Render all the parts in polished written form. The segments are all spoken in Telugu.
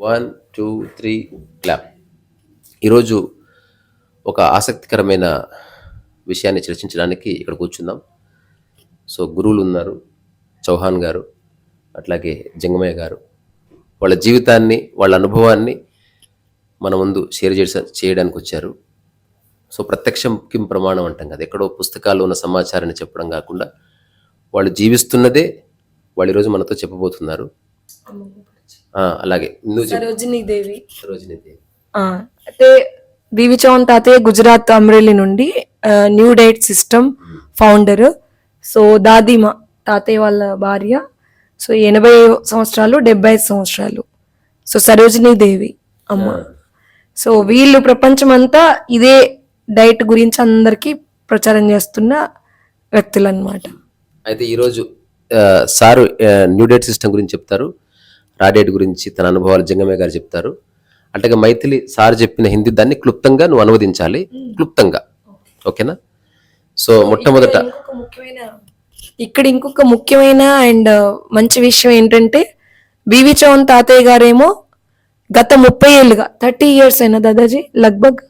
One two three clap. ఈరోజు ఒక ఆసక్తికరమైన విషయాన్ని చర్చించడానికి ఇక్కడ కూర్చుందాం. సో గురువులు ఉన్నారు, చౌహాన్ గారు, అట్లాగే జంగమయ్య గారు. వాళ్ళ జీవితాన్ని, వాళ్ళ అనుభవాన్ని మన ముందు షేర్ చేయడానికి వచ్చారు. సో ప్రత్యక్షం కిం ప్రమాణం అంటాం కదా, ఎక్కడో పుస్తకాల్లో ఉన్న సమాచారాన్ని చెప్పడం కాకుండా వాళ్ళు జీవిస్తున్నదే వాళ్ళు ఈరోజు మనతో చెప్పబోతున్నారు. అలాగే సరోజినీదేవి అయితే బివి చౌహాన్ తాతయ్య గుజరాత్ అమ్రేలీ నుండి new diet system founder. So దాదీమా తాతయ్య వాళ్ళ భార్య. సో 80 సంవత్సరాలు 75 సంవత్సరాలు. సో సరోజినీదేవి అమ్మ. సో వీళ్ళు ప్రపంచమంతా ఇదే డైట్ గురించి అందరికీ ప్రచారం చేస్తున్న వ్యక్తులు అన్నమాట. అయితే ఈరోజు సారు న్యూ డైట్ సిస్టమ్ గురించి చెప్తారు, రాడేట్ గురించి తన అనుభవాలు జంగమయ్య గారు చెప్తారు. అంటే మైథిలి సార్ చెప్పిన హిందీ దాన్ని క్లుప్తంగా నువ్వు అనువదించాలి, క్లుప్తంగా, ఓకేనా? సో మొట్టమొదట ఇక్కడ ఇంకొక ముఖ్యమైన అండ్ మంచి విషయం ఏంటంటే, బివి చౌహాన్ తాతయ్య గారేమో గత 30 ఏళ్ళుగా 30 years అయినా దాదాజీ లగ్భగ్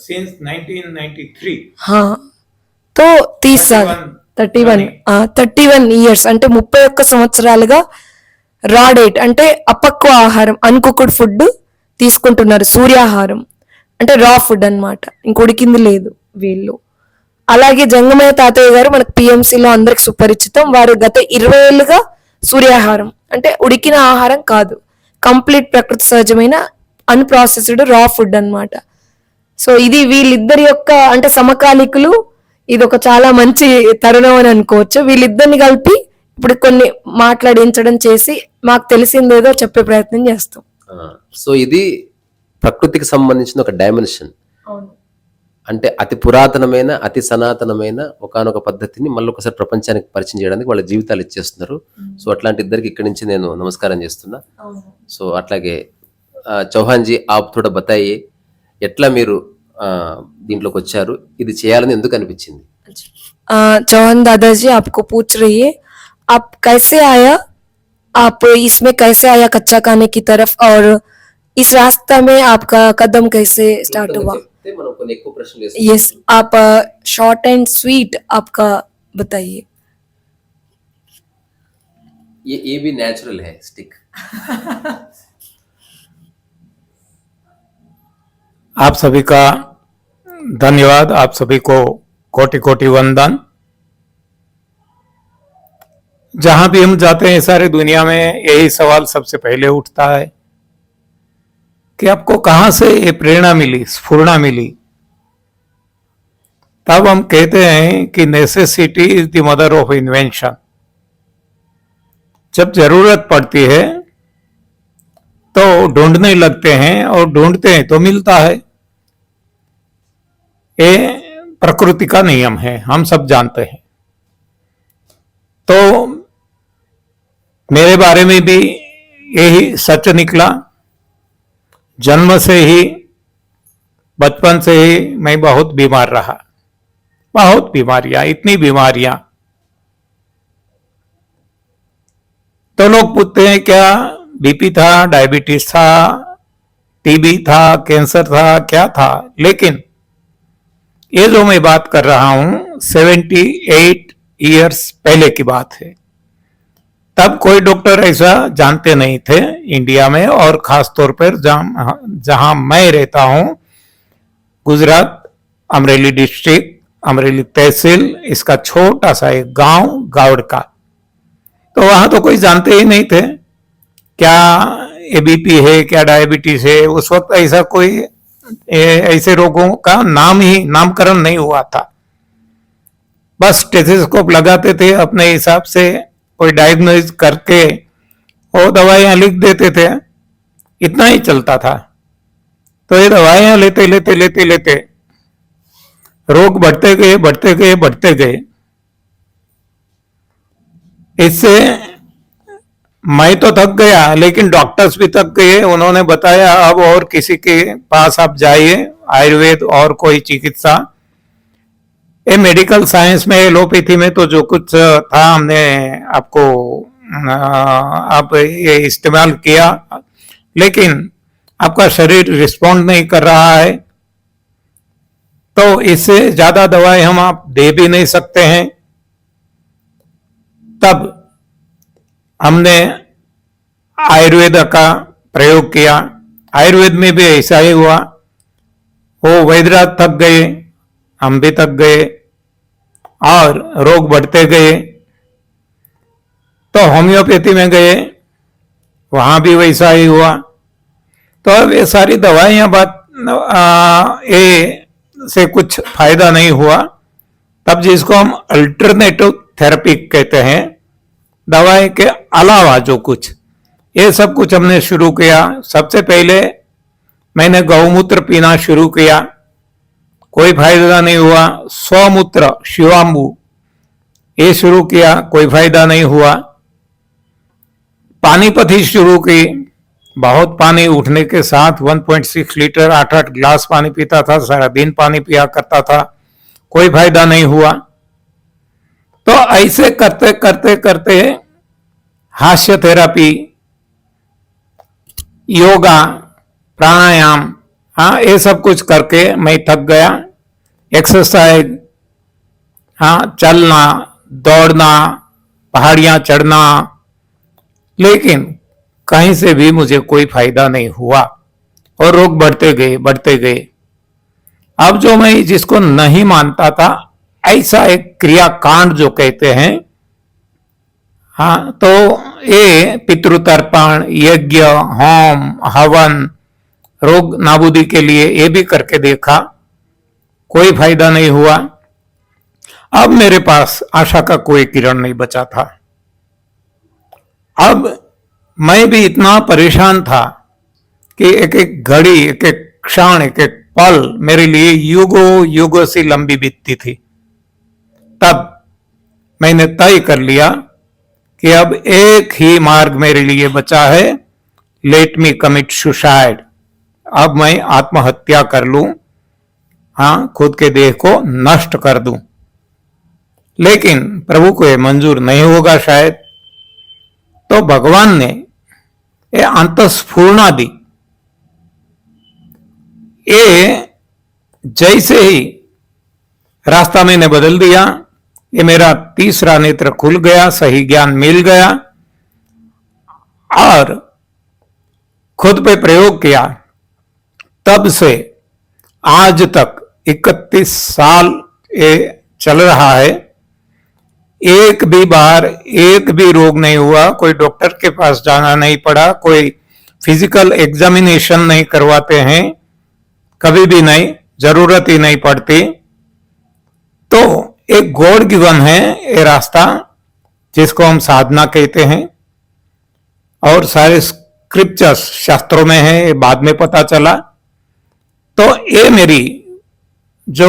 since 1993 తో 31 years అంటే 31 సంవత్సరాలుగా రా డైట్ అంటే అపక్వ ఆహారం, అన్కుక్డ్ ఫుడ్ తీసుకుంటున్నారు. సూర్యాహారం అంటే రా ఫుడ్ అన్నమాట, ఇంక ఉడికింది లేదు వీళ్ళు. అలాగే జంగమయ్య తాతయ్య గారు మనకు పిఎంసిలో అందరికి సుపరిచితం. వారు గత 20 ఏళ్ళుగా సూర్యాహారం అంటే ఉడికిన ఆహారం కాదు, కంప్లీట్ ప్రకృతి సహజమైన అన్ప్రాసెస్డ్ రా ఫుడ్ అన్నమాట. సో ఇది వీళ్ళిద్దరి యొక్క అంటే సమకాలికులు. ఇది ఒక చాలా మంచి తరుణం అని అనుకోవచ్చు. వీళ్ళిద్దరిని కలిపి ఇప్పుడు కొన్ని మాట్లాడించడం చేసి మాకు తెలిసిందేదో చెప్పే ప్రయత్నం చేస్తాం. సో ఇది ప్రకృతికి సంబంధించిన ఒక డైమెన్షన్. అంటే అతి పురాతనమైన, అతి సనాతనమైన ఒకానొక పద్ధతిని మళ్ళీ ఒకసారి ప్రపంచానికి పరిచయం చేయడానికి వాళ్ళ జీవితాలు ఇచ్చేస్తున్నారు. సో అట్లాంటి ఇద్దరికి ఇక్కడి నుంచి నేను నమస్కారం చేస్తున్నా. సో అట్లాగే చౌహాన్ జీ, ఆప్ థోడా బతాయే, ఎట్లా మీరు దీంట్లోకి వచ్చారు, ఇది చేయాలని ఎందుకు అనిపించింది? चौहान दादाजी आपको पूछ रही है, आप कैसे आया, आप इसमें कैसे आया कच्चा खाने की तरफ, और इस रास्ता में आपका कदम कैसे स्टार्ट हुआ? यस, आप शॉर्ट एंड स्वीट आपका बताइए. ये भी नेचुरल है स्टिक. आप सभी का धन्यवाद, आप सभी को कोटि कोटि वंदन. जहां भी हम जाते हैं सारी दुनिया में यही सवाल सबसे पहले उठता है कि आपको कहां से ये प्रेरणा मिली, स्फूर्णा मिली. तब हम कहते हैं कि necessity is the mother of invention. जब जरूरत पड़ती है तो ढूंढने लगते हैं, और ढूंढते हैं तो मिलता है. ये प्रकृति का नियम है, हम सब जानते हैं. तो मेरे बारे में भी यही सच निकला. जन्म से ही, बचपन से ही मैं बहुत बीमार रहा, बहुत बीमारियां, इतनी बीमारियां. तो लोग पूछते हैं क्या बीपी था, डायबिटीज था, टीबी था, कैंसर था, क्या था. लेकिन ये जो मैं बात कर रहा हूं 78 years पहले की बात है. तब कोई डॉक्टर ऐसा जानते नहीं थे इंडिया में, और खास तौर पर जहां मैं रहता हूं, गुजरात, अमरेली डिस्ट्रिक्ट, अमरेली तहसील, इसका छोटा सा एक गांव गावड़ का. तो वहां तो कोई जानते ही नहीं थे क्या एबीपी है, क्या डायबिटीज है. उस वक्त ऐसा कोई ऐसे रोगों का नामकरण नहीं हुआ था. बस स्टेथोस्कोप लगाते थे, अपने हिसाब से कोई डायग्नोज करके वो दवाइयां लिख देते थे, इतना ही चलता था. तो ये दवाइयां लेते लेते लेते लेते रोग बढ़ते गए बढ़ते गए बढ़ते गए. इससे मैं तो थक गया, लेकिन डॉक्टर्स भी थक गए. उन्होंने बताया अब और किसी के पास आप जाइए, आयुर्वेद और कोई चिकित्सा. ये मेडिकल साइंस में, एलोपैथी में तो जो कुछ था हमने आपको आप ये इस्तेमाल किया. लेकिन आपका शरीर रिस्पॉन्ड नहीं कर रहा है, तो इससे ज्यादा दवाई हम आप दे भी नहीं सकते हैं। तब हमने आयुर्वेद का प्रयोग किया। आयुर्वेद में भी ऐसा ही हुआ, वो वैद्यराज थक गए, हम भी थक गए और रोग बढ़ते गए। तो होम्योपैथी में गए, वहां भी वैसा ही हुआ। तो अब ये सारी दवाइयां ये से कुछ फायदा नहीं हुआ। तब जिसको हम अल्टरनेटिव थेरेपी कहते हैं, दवाई के अलावा जो कुछ, ये सब कुछ हमने शुरू किया। सबसे पहले मैंने गौमूत्र पीना शुरू किया, कोई फायदा नहीं हुआ। स्वमूत्र शिवाम्बू ये शुरू किया, कोई फायदा नहीं हुआ। पानीपति शुरू की, बहुत पानी उठने के साथ 1.6 लीटर 8-8 ग्लास पानी पीता था, सारा दिन पानी पिया करता था, कोई फायदा नहीं हुआ। तो ऐसे करते करते करते हास्य थेरेपी, योगा, प्राणायाम, हाँ ये सब कुछ करके मैं थक गया। एक्सरसाइज, हाँ चलना, दौड़ना, पहाड़ियां चढ़ना, लेकिन कहीं से भी मुझे कोई फायदा नहीं हुआ और रोग बढ़ते गए बढ़ते गए। अब जो मैं जिसको नहीं मानता था, ऐसा एक क्रियाकांड जो कहते हैं, हाँ तो ये पितृतर्पण, यज्ञ, होम, हवन, रोग नाबूदी के लिए ये भी करके देखा, कोई फायदा नहीं हुआ। अब मेरे पास आशा का कोई किरण नहीं बचा था। अब मैं भी इतना परेशान था कि एक एक घड़ी, एक एक क्षण, एक एक पल मेरे लिए युगों युगों से लंबी बीतती थी। तब मैंने तय कर लिया कि अब एक ही मार्ग मेरे लिए बचा है, लेट मी कमिट सुसाइड। अब मैं आत्महत्या कर लूं, हाँ खुद के देह को नष्ट कर दूं। लेकिन प्रभु को ये मंजूर नहीं होगा शायद। तो भगवान ने ये अंतस्फूर्णा दी। ये जैसे ही रास्ता मैंने बदल दिया, ये मेरा तीसरा नेत्र खुल गया, सही ज्ञान मिल गया और खुद पे प्रयोग किया। तब से आज तक 31 साल ये चल रहा है। एक भी बार एक भी रोग नहीं हुआ, कोई डॉक्टर के पास जाना नहीं पड़ा, कोई फिजिकल एग्जामिनेशन नहीं करवाते हैं, कभी भी नहीं, जरूरत ही नहीं पड़ती। तो एक गॉड गिवन है ये रास्ता, जिसको हम साधना कहते हैं, और सारे स्क्रिप्चर्स शास्त्रों में है, ये बाद में पता चला। तो ये मेरी जो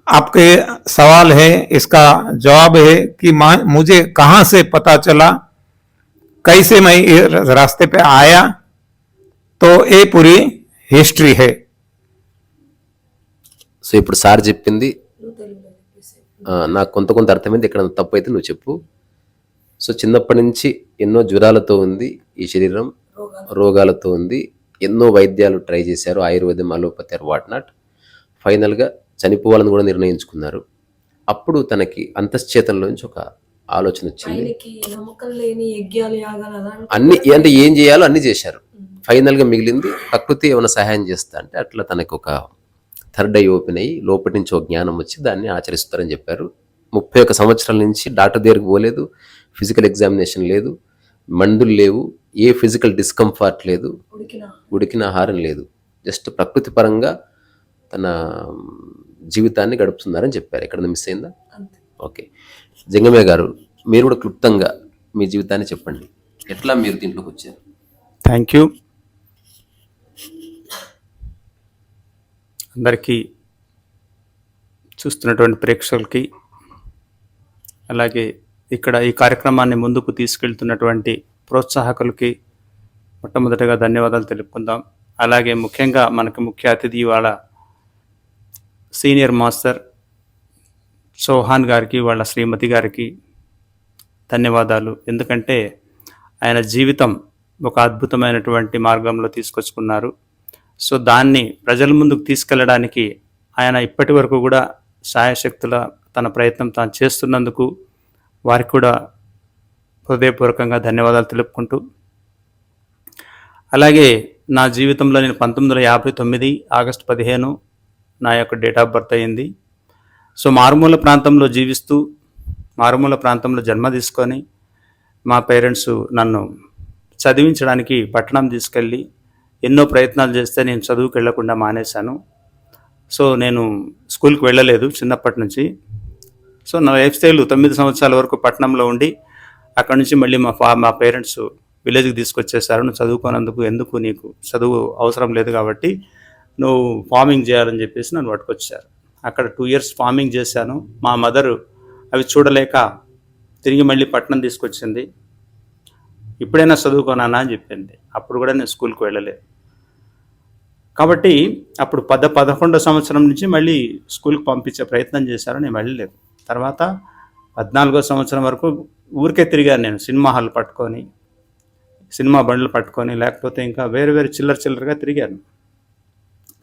आपके सवाल है, इसका जवाब है कि मुझे कहां से पता चला, कैसे मैं इस रास्ते पे आया, तो ये पूरी हिस्ट्री है। సో ఇప్పుడు సార్ చెప్పింది నాకు కొంత కొంత అర్థమైంది. ఇక్కడ తప్పు అయితే నువ్వు చెప్పు. సో చిన్నప్పటి నుంచి ఎన్నో జ్వరాలతో ఉంది ఈ శరీరం, రోగాలతో ఉంది, ఎన్నో వైద్యాలు ట్రై చేశారు, ఆయుర్వేదం, అలోపతి, వాట్నాట్. ఫైనల్గా చనిపోవాలని కూడా నిర్ణయించుకున్నారు. అప్పుడు తనకి అంతశ్చేతనలోంచి ఒక ఆలోచన వచ్చింది. అన్ని అంటే ఏం చేయాలో అన్ని చేశారు. ఫైనల్గా మిగిలింది ప్రకృతి ఏమైనా సహాయం చేస్తా అంటే అట్లా తనకు ఒక థర్డ్ ఐ ఓపెన్ అయ్యి లోపటి నుంచి ఒక జ్ఞానం వచ్చి దాన్ని ఆచరిస్తారని చెప్పారు. 31 సంవత్సరాల నుంచి డాక్టర్ దగ్గరికి పోలేదు, ఫిజికల్ ఎగ్జామినేషన్ లేదు, మందులు లేవు, ఏ ఫిజికల్ డిస్కంఫర్ట్ లేదు, ఉడికిన ఆహారం లేదు, జస్ట్ ప్రకృతి పరంగా తన జీవితాన్ని గడుపుతున్నారని చెప్పారు. ఎక్కడ మిస్ అయిందా? ఓకే. జంగమయ్య గారు, మీరు కూడా క్లుప్తంగా మీ జీవితాన్ని చెప్పండి, ఎట్లా మీరు దీంట్లోకి వచ్చారు? Thank you. అందరికీ, చూస్తున్నటువంటి ప్రేక్షకులకి, అలాగే ఇక్కడ ఈ కార్యక్రమాన్ని ముందుకు తీసుకెళ్తున్నటువంటి ప్రోత్సాహకులకి మొట్టమొదటిగా ధన్యవాదాలు తెలుపుకుందాం. అలాగే ముఖ్యంగా మనకి ముఖ్య అతిథి ఇవాళ సీనియర్ మాస్టర్ చౌహాన్ గారికి, వాళ్ళ శ్రీమతి గారికి ధన్యవాదాలు. ఎందుకంటే ఆయన జీవితం ఒక అద్భుతమైనటువంటి మార్గంలో తీసుకొచ్చుకున్నారు. సో దాన్ని ప్రజల ముందుకు తీసుకెళ్ళడానికి ఆయన ఇప్పటి వరకు కూడా శాయశక్తుల తన ప్రయత్నం తాను చేస్తున్నందుకు వారికి కూడా హృదయపూర్వకంగా ధన్యవాదాలు తెలుపుకుంటూ, అలాగే నా జీవితంలో నేను 1959 ఆగస్టు 15 నా యొక్క డేట్ ఆఫ్ బర్త్ అయింది. సో మారుమూల ప్రాంతంలో జీవిస్తూ, మారుమూల ప్రాంతంలో జన్మ తీసుకొని మా పేరెంట్స్ నన్ను చదివించడానికి పట్టణం తీసుకెళ్ళి ఎన్నో ప్రయత్నాలు చేస్తే నేను చదువుకు వెళ్లకుండా మానేశాను. సో నేను స్కూల్కి వెళ్ళలేదు చిన్నప్పటి నుంచి. సో నా లైఫ్ స్టైల్ 9 సంవత్సరాల వరకు పట్టణంలో ఉండి అక్కడి నుంచి మళ్ళీ మా పేరెంట్స్ విలేజ్కి తీసుకొచ్చేసారు. నువ్వు చదువుకోనందుకు, ఎందుకు నీకు చదువు అవసరం లేదు కాబట్టి నువ్వు ఫార్మింగ్ చేయాలని చెప్పేసి నన్ను పట్టుకొచ్చారు. అక్కడ 2 years ఫార్మింగ్ చేశాను. మా మదరు అవి చూడలేక తిరిగి మళ్ళీ పట్టణం తీసుకొచ్చింది. ఇప్పుడైనా చదువుకోనానా అని చెప్పింది. అప్పుడు కూడా నేను స్కూల్కి వెళ్ళలేదు. కాబట్టి అప్పుడు 11వ సంవత్సరం నుంచి మళ్ళీ స్కూల్కి పంపించే ప్రయత్నం చేశారు, నేను వెళ్ళలేదు. తర్వాత 14వ సంవత్సరం వరకు ఊరికే తిరిగాను నేను, సినిమా హాల్ పట్టుకొని, సినిమా బండ్లు పట్టుకొని, లేకపోతే ఇంకా వేరే వేరే చిల్లరగా తిరిగాను.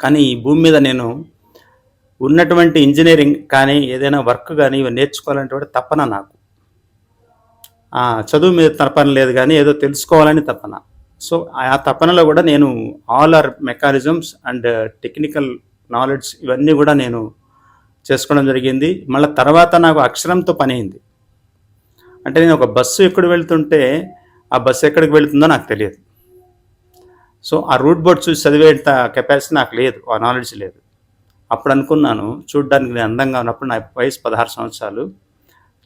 కానీ ఈ భూమి మీద నేను ఉన్నటువంటి ఇంజనీరింగ్ కానీ ఏదైనా వర్క్ కానీ ఇవి నేర్చుకోవాలంటే తపన నాకు. చదువు మీద తపన లేదు కానీ ఏదో తెలుసుకోవాలని తపన. సో ఆ తపనలో కూడా నేను all our mechanisms and technical knowledge ఇవన్నీ కూడా నేను చేసుకోవడం జరిగింది. మళ్ళీ తర్వాత నాకు అక్షరంతో పని అయింది. అంటే నేను ఒక బస్సు ఎక్కడ వెళ్తుంటే ఆ బస్సు ఎక్కడికి వెళుతుందో నాకు తెలియదు. సో ఆ రూట్ బోర్డ్ చూసి చదివేంత కెపాసిటీ నాకు లేదు, ఆ నాలెడ్జ్ లేదు. అప్పుడు అనుకున్నాను, చూడ్డానికి నేను అందంగా ఉన్నప్పుడు, నా వయసు 16 సంవత్సరాలు,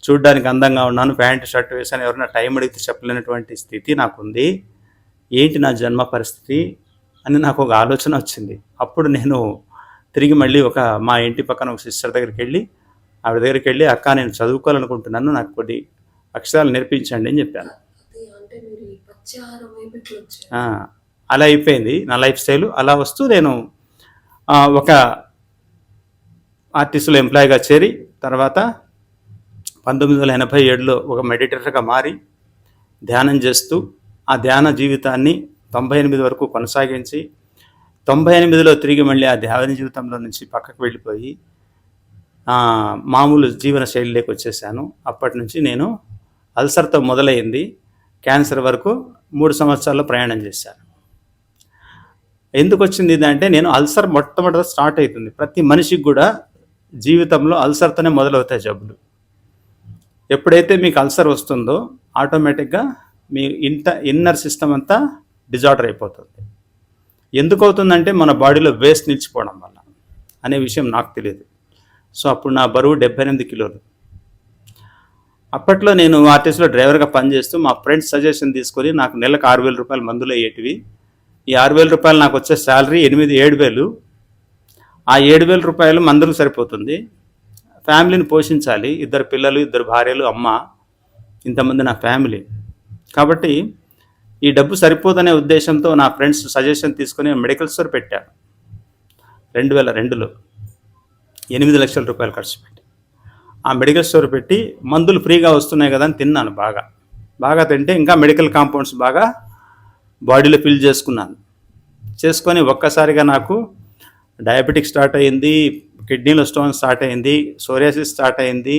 చూడ్డానికి అందంగా ఉన్నాను, ప్యాంటు షర్ట్ వేసాను, ఎవరైనా టైం అడిగితే చెప్పలేనటువంటి స్థితి నాకుంది, ఏంటి నా జన్మ పరిస్థితి అని నాకు ఒక ఆలోచన వచ్చింది. అప్పుడు నేను తిరిగి మళ్ళీ మా ఇంటి పక్కన ఒక సిస్టర్ దగ్గరికి వెళ్ళి, ఆవిడ దగ్గరికి వెళ్ళి, అక్క నేను చదువుకోవాలనుకుంటున్నాను, నాకు కొన్ని అక్షరాలు నేర్పించండి అని చెప్పాను. అలా అయిపోయింది నా లైఫ్ స్టైల్. అలా వస్తూ నేను ఒక ఆర్టీసీలో ఎంప్లాయీగా చేరి, తర్వాత 1987లో ఒక మెడిటేటర్గా మారి ధ్యానం చేస్తూ ఆ ధ్యాన జీవితాన్ని 98 వరకు కొనసాగించి, 98లో తిరిగి మళ్ళీ ఆ ధ్యాన జీవితంలో నుంచి పక్కకు వెళ్ళిపోయి మామూలు జీవన శైలిలోకి వచ్చేసాను. అప్పటి నుంచి నేను అల్సర్తో మొదలైంది క్యాన్సర్ వరకు 3 సంవత్సరాల్లో ప్రయాణం చేశాను. ఎందుకు వచ్చింది ఇదంటే, నేను అల్సర్ మొట్టమొదట స్టార్ట్ అవుతుంది, ప్రతి మనిషికి కూడా జీవితంలో అల్సర్తోనే మొదలవుతాయి జబ్బులు. ఎప్పుడైతే మీకు అల్సర్ వస్తుందో ఆటోమేటిక్గా మీ ఇన్నర్ సిస్టమ్ అంతా డిజార్డర్ అయిపోతుంది. ఎందుకు అవుతుందంటే మన బాడీలో వేస్ట్ నిలిచిపోవడం వల్ల అనే విషయం నాకు తెలియదు. సో అప్పుడు నా బరువు 78 కిలోలు. అప్పట్లో నేను ఆర్టీసీలో డ్రైవర్గా పనిచేస్తూ మా ఫ్రెండ్స్ సజెషన్ తీసుకొని నాకు నెలకు 6,000 రూపాయలు మందులు అయ్యేటివి. ఈ 6,000 రూపాయలు నాకు వచ్చే శాలరీ 7,000. ఆ 7,000 రూపాయలు మందులు సరిపోతుంది. ఫ్యామిలీని పోషించాలి, 2 పిల్లలు, 2 భార్యలు, అమ్మ, ఇంతమంది నా ఫ్యామిలీ. కాబట్టి ఈ డబ్బు సరిపోదనే ఉద్దేశంతో నా ఫ్రెండ్స్ సజెషన్ తీసుకొని మెడికల్ స్టోర్ పెట్టాను 2002లో. 8 లక్షల రూపాయలు ఖర్చు పెట్టి ఆ మెడికల్ స్టోర్ పెట్టి మందులు ఫ్రీగా వస్తున్నాయి కదా అని తిన్నాను. బాగా తింటే ఇంకా మెడికల్ కాంపౌండ్స్ బాగా బాడీలో ఫిల్ చేసుకొని ఒక్కసారిగా నాకు డయాబెటిక్ స్టార్ట్ అయింది, కిడ్నీలో స్టోన్ స్టార్ట్ అయింది, సోరియాసిస్ స్టార్ట్ అయింది.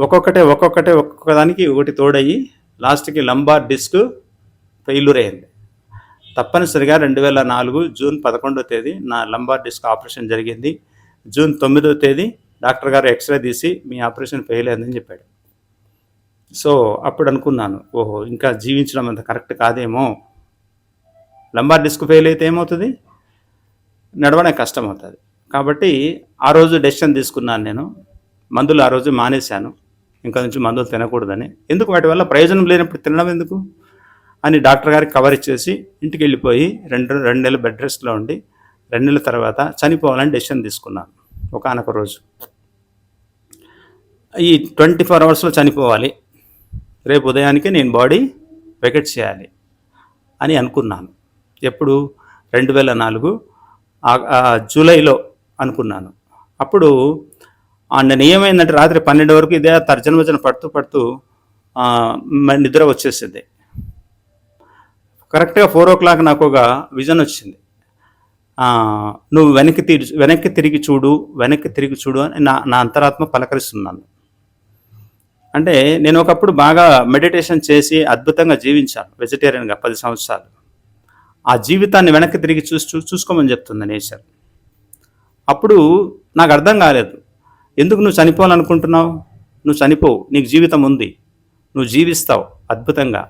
ఒక్కొక్కదానికి ఒకటి తోడయ్యి లాస్ట్కి లంబార్ డిస్క్ ఫెయిల్యూర్ అయింది. తప్పనిసరిగా 2004 జూన్ 11వ తేదీ నా లంబార్ డిస్క్ ఆపరేషన్ జరిగింది. జూన్ 9వ తేదీ డాక్టర్ గారు ఎక్స్రే తీసి మీ ఆపరేషన్ ఫెయిల్ అయిందని చెప్పాడు. సో అప్పుడు అనుకున్నాను, ఓహో ఇంకా జీవించడం అంత కరెక్ట్ కాదేమో, లంబార్ డిస్క్ ఫెయిల్ అయితే ఏమవుతుంది, నడవడానికి కష్టం అవుతుంది. కాబట్టి ఆ రోజు డెసిషన్ తీసుకున్నాను నేను. మందులు ఆ రోజు మానేశాను, ఇంకా నుంచి మందులు తినకూడదని. ఎందుకు, వాటి వల్ల ప్రయోజనం లేనప్పుడు తినడం ఎందుకు అని డాక్టర్ గారికి కవర్ ఇచ్చేసి ఇంటికి వెళ్ళిపోయి 2 నెలలు బెడ్ రెస్ట్లో ఉండి 2 నెలల తర్వాత చనిపోవాలని డెసిషన్ తీసుకున్నాను. ఒకానొక రోజు ఈ 24 అవర్స్లో చనిపోవాలి, రేపు ఉదయానికి నేను బాడీ వెకెట్ చేయాలి అని అనుకున్నాను. ఎప్పుడు 2004 జూలైలో అనుకున్నాను. అప్పుడు నేను ఏమైందంటే రాత్రి 12 వరకు ఇదే తర్జన భజన పడుతూ నిద్ర వచ్చేసింది. కరెక్ట్గా 4 o'clock నాకు ఒక విజన్ వచ్చింది. నువ్వు వెనక్కి తిరిగి చూడు అని నా అంతరాత్మ పలకరిస్తున్నాను. అంటే నేను ఒకప్పుడు బాగా మెడిటేషన్ చేసి అద్భుతంగా జీవించాను వెజిటేరియన్గా 10 సంవత్సరాలు. ఆ జీవితాన్ని వెనక్కి తిరిగి చూసుకోమని చెప్తుంది నేచర్. అప్పుడు నాకు అర్థం కాలేదు, ఎందుకు నువ్వు చనిపోవాలనుకుంటున్నావు? నువ్వు చనిపోవు, నీకు జీవితం ఉంది, నువ్వు జీవిస్తావు అద్భుతంగా.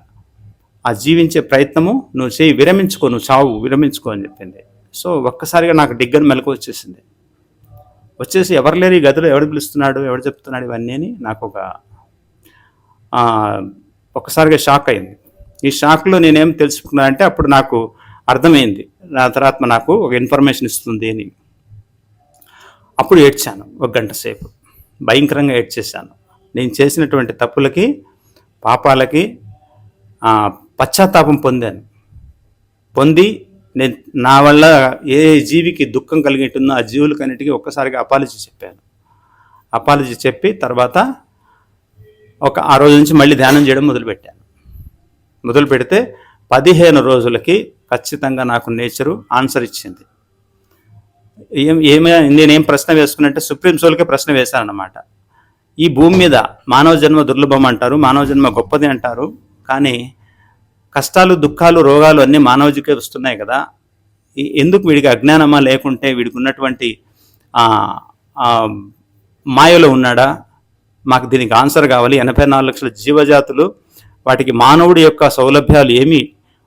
ఆ జీవించే ప్రయత్నము నువ్వు చేయి, విరమించుకో, నువ్వు చావు, విరమించుకో అని చెప్పింది. సో ఒక్కసారిగా నాకు డిగ్గర్ మెలకు వచ్చేసి ఎవరు లేరు ఈ గదిలో, ఎవడు పిలుస్తున్నాడు, ఎవడు చెప్తున్నాడు ఇవన్నీ అని నాకు ఒక్కసారిగా షాక్ అయింది. ఈ షాక్లో నేనేం తెలుసుకున్నా అంటే అప్పుడు నాకు అర్థమైంది, నా అంతరాత్మ నాకు ఒక ఇన్ఫర్మేషన్ ఇస్తుంది అని. అప్పుడు ఏడ్చాను 1 గంట సేపు, భయంకరంగా ఏడ్చేశాను. నేను చేసినటువంటి తప్పులకి, పాపాలకి పశ్చాత్తాపం పొంది నేను నా వల్ల ఏ జీవికి దుఃఖం కలిగిటుందో ఆ జీవులకన్నిటికీ ఒక్కసారిగా అపాలజీ చెప్పి తర్వాత ఆ రోజు నుంచి మళ్ళీ ధ్యానం చేయడం మొదలు పెడితే 15 రోజులకి ఖచ్చితంగా నాకు నేచరు ఆన్సర్ ఇచ్చింది. నేనేం ప్రశ్న వేసుకున్నట్టే సుప్రీం సోల్కే ప్రశ్న వేశాను అన్నమాట. ఈ భూమి మీద మానవ జన్మ దుర్లభం అంటారు, మానవ జన్మ గొప్పది అంటారు, కానీ కష్టాలు, దుఃఖాలు, రోగాలు అన్నీ మానవుడికే వస్తున్నాయి కదా, ఎందుకు వీడికి అజ్ఞానమా, లేకుంటే వీడికి ఉన్నటువంటి మాయలో ఉన్నాడా? మాకు దీనికి ఆన్సర్ కావాలి. 84 లక్షల జీవజాతులు వాటికి మానవుడి యొక్క సౌలభ్యాలు ఏమీ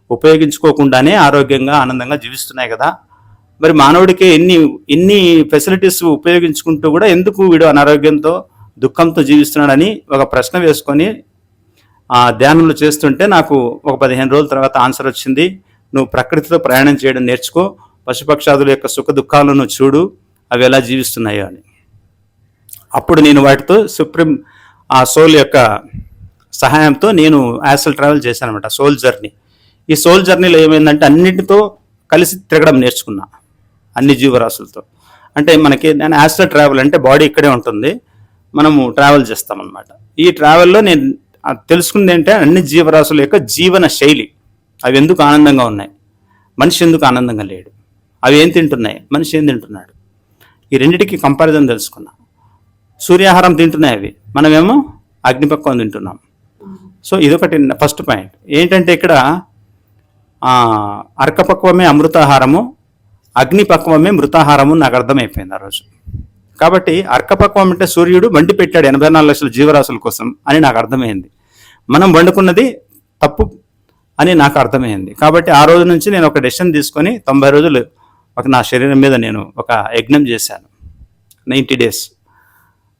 ఉపయోగించుకోకుండానే ఆరోగ్యంగా ఆనందంగా జీవిస్తున్నాయి కదా, మరి మానవుడికి ఎన్ని ఫెసిలిటీస్ ఉపయోగించుకుంటూ కూడా ఎందుకు వీడు అనారోగ్యంతో దుఃఖంతో జీవిస్తున్నాడని ఒక ప్రశ్న వేసుకొని ధ్యానంలో చేస్తుంటే నాకు ఒక 15 రోజుల తర్వాత ఆన్సర్ వచ్చింది. నువ్వు ప్రకృతితో ప్రయాణం చేయడం నేర్చుకో, పశుపక్షాదుల యొక్క సుఖ దుఃఖాలను చూడు, అవి ఎలా జీవిస్తున్నాయో అని. అప్పుడు నేను వాటితో ఆ సోల్ యొక్క సహాయంతో నేను యాస్ట్రల్ ట్రావెల్ చేశాను అనమాట, సోల్ జర్నీ. ఈ సోల్ జర్నీలో ఏమైందంటే అన్నిటితో కలిసి తిరగడం నేర్చుకున్నా, అన్ని జీవరాశులతో. అంటే మనకి యాస్ట్రల్ ట్రావెల్ అంటే బాడీ ఇక్కడే ఉంటుంది, మనము ట్రావెల్ చేస్తామన్నమాట. ఈ ట్రావెల్లో నేను తెలుసుకుంది ఏంటంటే అన్ని జీవరాశుల యొక్క జీవన శైలి, అవి ఎందుకు ఆనందంగా ఉన్నాయి, మనిషి ఎందుకు ఆనందంగా లేడు, అవి ఏం తింటున్నాయి, మనిషి ఏం తింటున్నాడు, ఈ రెండింటికి కంపారిజన్ తెలుసుకున్నా. సూర్యాహారం తింటున్నాయి అవి, మనమేమో అగ్నిపక్వం తింటున్నాం. సో ఇదొకటి ఫస్ట్ పాయింట్. ఏంటంటే ఇక్కడ అర్కపక్వమే అమృతాహారము, అగ్నిపక్వమే మృతాహారము నాకు అర్థమైపోయింది ఆ రోజు. కాబట్టి అర్కపక్వం అంటే సూర్యుడు వండి పెట్టాడు 84 లక్షల జీవరాశుల కోసం అని నాకు అర్థమైంది. మనం వండుకున్నది తప్పు అని నాకు అర్థమైంది. కాబట్టి ఆ రోజు నుంచి నేను ఒక డెసిషన్ తీసుకొని 90 రోజులు నా శరీరం మీద నేను ఒక యజ్ఞం చేశాను. 90 days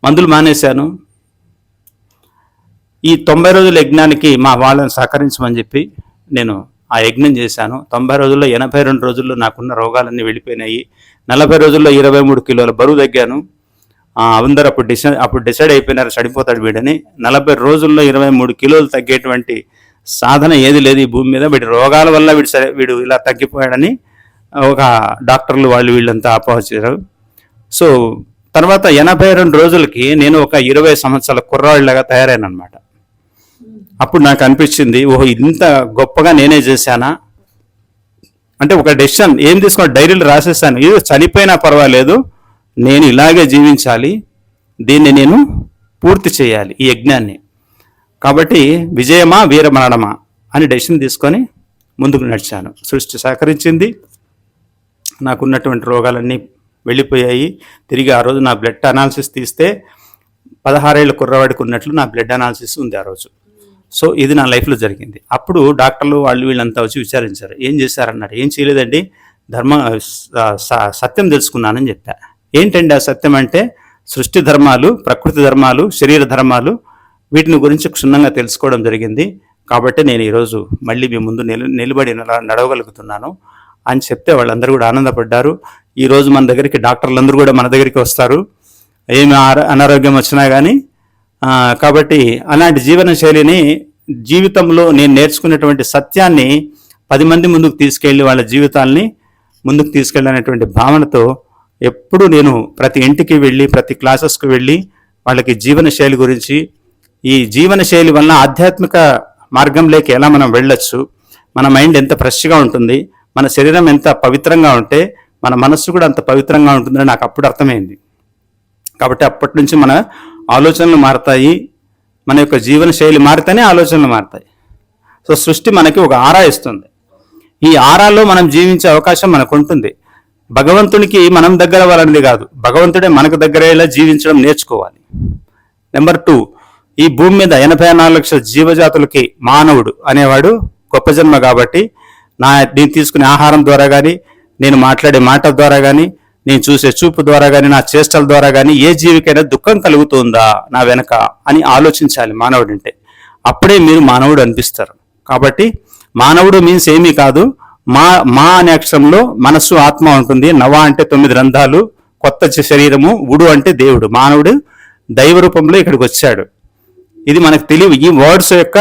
మందులు మానేశాను. ఈ 90 రోజుల యజ్ఞానికి మా వాళ్ళని సహకరించమని చెప్పి నేను ఆ యజ్ఞం చేశాను. 90 రోజుల్లో 82 రోజుల్లో నాకున్న రోగాలన్నీ వెళ్ళిపోయినాయి. 40 రోజుల్లో 23 కిలోల బరువు తగ్గాను. అందరూ అప్పుడు డిసైడ్ అయిపోయినారు చడిపోతాడు వీడని. 40 రోజుల్లో 23 కిలోలు తగ్గేటువంటి సాధన ఏది లేదు ఈ భూమి మీద. వీడి రోగాల వల్ల వీడు ఇలా తగ్గిపోయాడని ఒక డాక్టర్లు వీళ్ళంతా అపోహరించారు. సో తర్వాత 82 రోజులకి నేను ఒక 20 సంవత్సరాల కుర్రాళ్ళలాగా తయారైన అనమాట. అప్పుడు నాకు అనిపించింది, ఓహో ఇంత గొప్పగా నేనే చేశానా అంటే ఒక డెసిషన్ ఏం తీసుకున్నా, డైరీలు రాసేసాను, ఇది చనిపోయినా పర్వాలేదు, నేను ఇలాగే జీవించాలి, దీన్ని నేను పూర్తి చేయాలి ఈ యజ్ఞాన్ని. కాబట్టి విజయమా వీరమరణమా అని డెసిషన్ తీసుకొని ముందుకు నడిచాను. సృష్టి సహకరించింది, నాకున్నటువంటి రోగాలన్నీ వెళ్ళిపోయాయి. తిరిగి ఆ రోజు నా బ్లడ్ అనాలిసిస్ తీస్తే 16 ఏళ్ళ కుర్రవాడికి ఉన్నట్లు నా బ్లడ్ అనాలిసిస్ ఉంది ఆ రోజు. సో ఇది నా లైఫ్లో జరిగింది. అప్పుడు డాక్టర్లు వీళ్ళంతా వచ్చి విచారించారు, ఏం చేశారన్నారు. ఏం చేయలేదండి, సత్యం తెలుసుకున్నానని చెప్పా. ఏంటండి ఆ సత్యం అంటే సృష్టి ధర్మాలు, ప్రకృతి ధర్మాలు, శరీర ధర్మాలు, వీటిని గురించి క్షుణ్ణంగా తెలుసుకోవడం జరిగింది. కాబట్టి నేను ఈరోజు మళ్ళీ మీ ముందు నిలబడి నడవగలుగుతున్నాను అని చెప్తే వాళ్ళందరూ కూడా ఆనందపడ్డారు. ఈరోజు మన దగ్గరికి డాక్టర్లందరూ కూడా మన దగ్గరికి వస్తారు, ఏమి అనారోగ్యం వచ్చినా కానీ. కాబట్టి అలాంటి జీవన శైలిని జీవితంలో నేను నేర్చుకున్నటువంటి సత్యాన్ని 10 మంది ముందుకు తీసుకెళ్ళి వాళ్ళ జీవితాల్ని ముందుకు తీసుకెళ్ళనేటువంటి భావనతో ఎప్పుడు నేను ప్రతి ఇంటికి వెళ్ళి ప్రతి క్లాసెస్కి వెళ్ళి వాళ్ళకి జీవన శైలి గురించి, ఈ జీవన శైలి వలన ఆధ్యాత్మిక మార్గంలోకి ఎలా మనం వెళ్ళొచ్చు, మన మైండ్ ఎంత ఫ్రెష్గా ఉంటుంది, మన శరీరం ఎంత పవిత్రంగా ఉంటే మన మనస్సు కూడా అంత పవిత్రంగా ఉంటుందని నాకు అప్పుడు అర్థమైంది. కాబట్టి అప్పటి నుంచి మన ఆలోచనలు మారతాయి, మన యొక్క జీవన శైలి మారితేనే ఆలోచనలు మారతాయి. సో సృష్టి మనకి ఒక ఆరా ఇస్తుంది. ఈ ఆరాలో మనం జీవించే అవకాశం మనకు ఉంటుంది. భగవంతునికి మనం దగ్గర అవ్వాలనేది కాదు, భగవంతుడే మనకు దగ్గరయ్యేలా జీవించడం నేర్చుకోవాలి. నెంబర్ 2, ఈ భూమి మీద 84 లక్షల జీవజాతులకి మానవుడు అనేవాడు గొప్ప జన్మ. కాబట్టి నేను తీసుకునే ఆహారం ద్వారా కానీ, నేను మాట్లాడే మాట ద్వారా కానీ, నేను చూసే చూపు ద్వారా కానీ, నా చేష్టల ద్వారా కానీ ఏ జీవికైనా దుఃఖం కలుగుతుందా నా వెనక అని ఆలోచించాలి మానవుడు అంటే. అప్పుడే మీరు మానవుడు అనిపిస్తారు. కాబట్టి మానవుడు మీన్స్ ఏమీ కాదు, మా అనే అక్షరంలో మనస్సు ఆత్మ ఉంటుంది. నవ అంటే 9 రంధ్రాలు, కొత్త శరీరము, ఉడు అంటే దేవుడు. మానవుడు దైవ రూపంలో ఇక్కడికి వచ్చాడు. ఇది మనకు తెలియదు. ఈ వర్డ్స్ యొక్క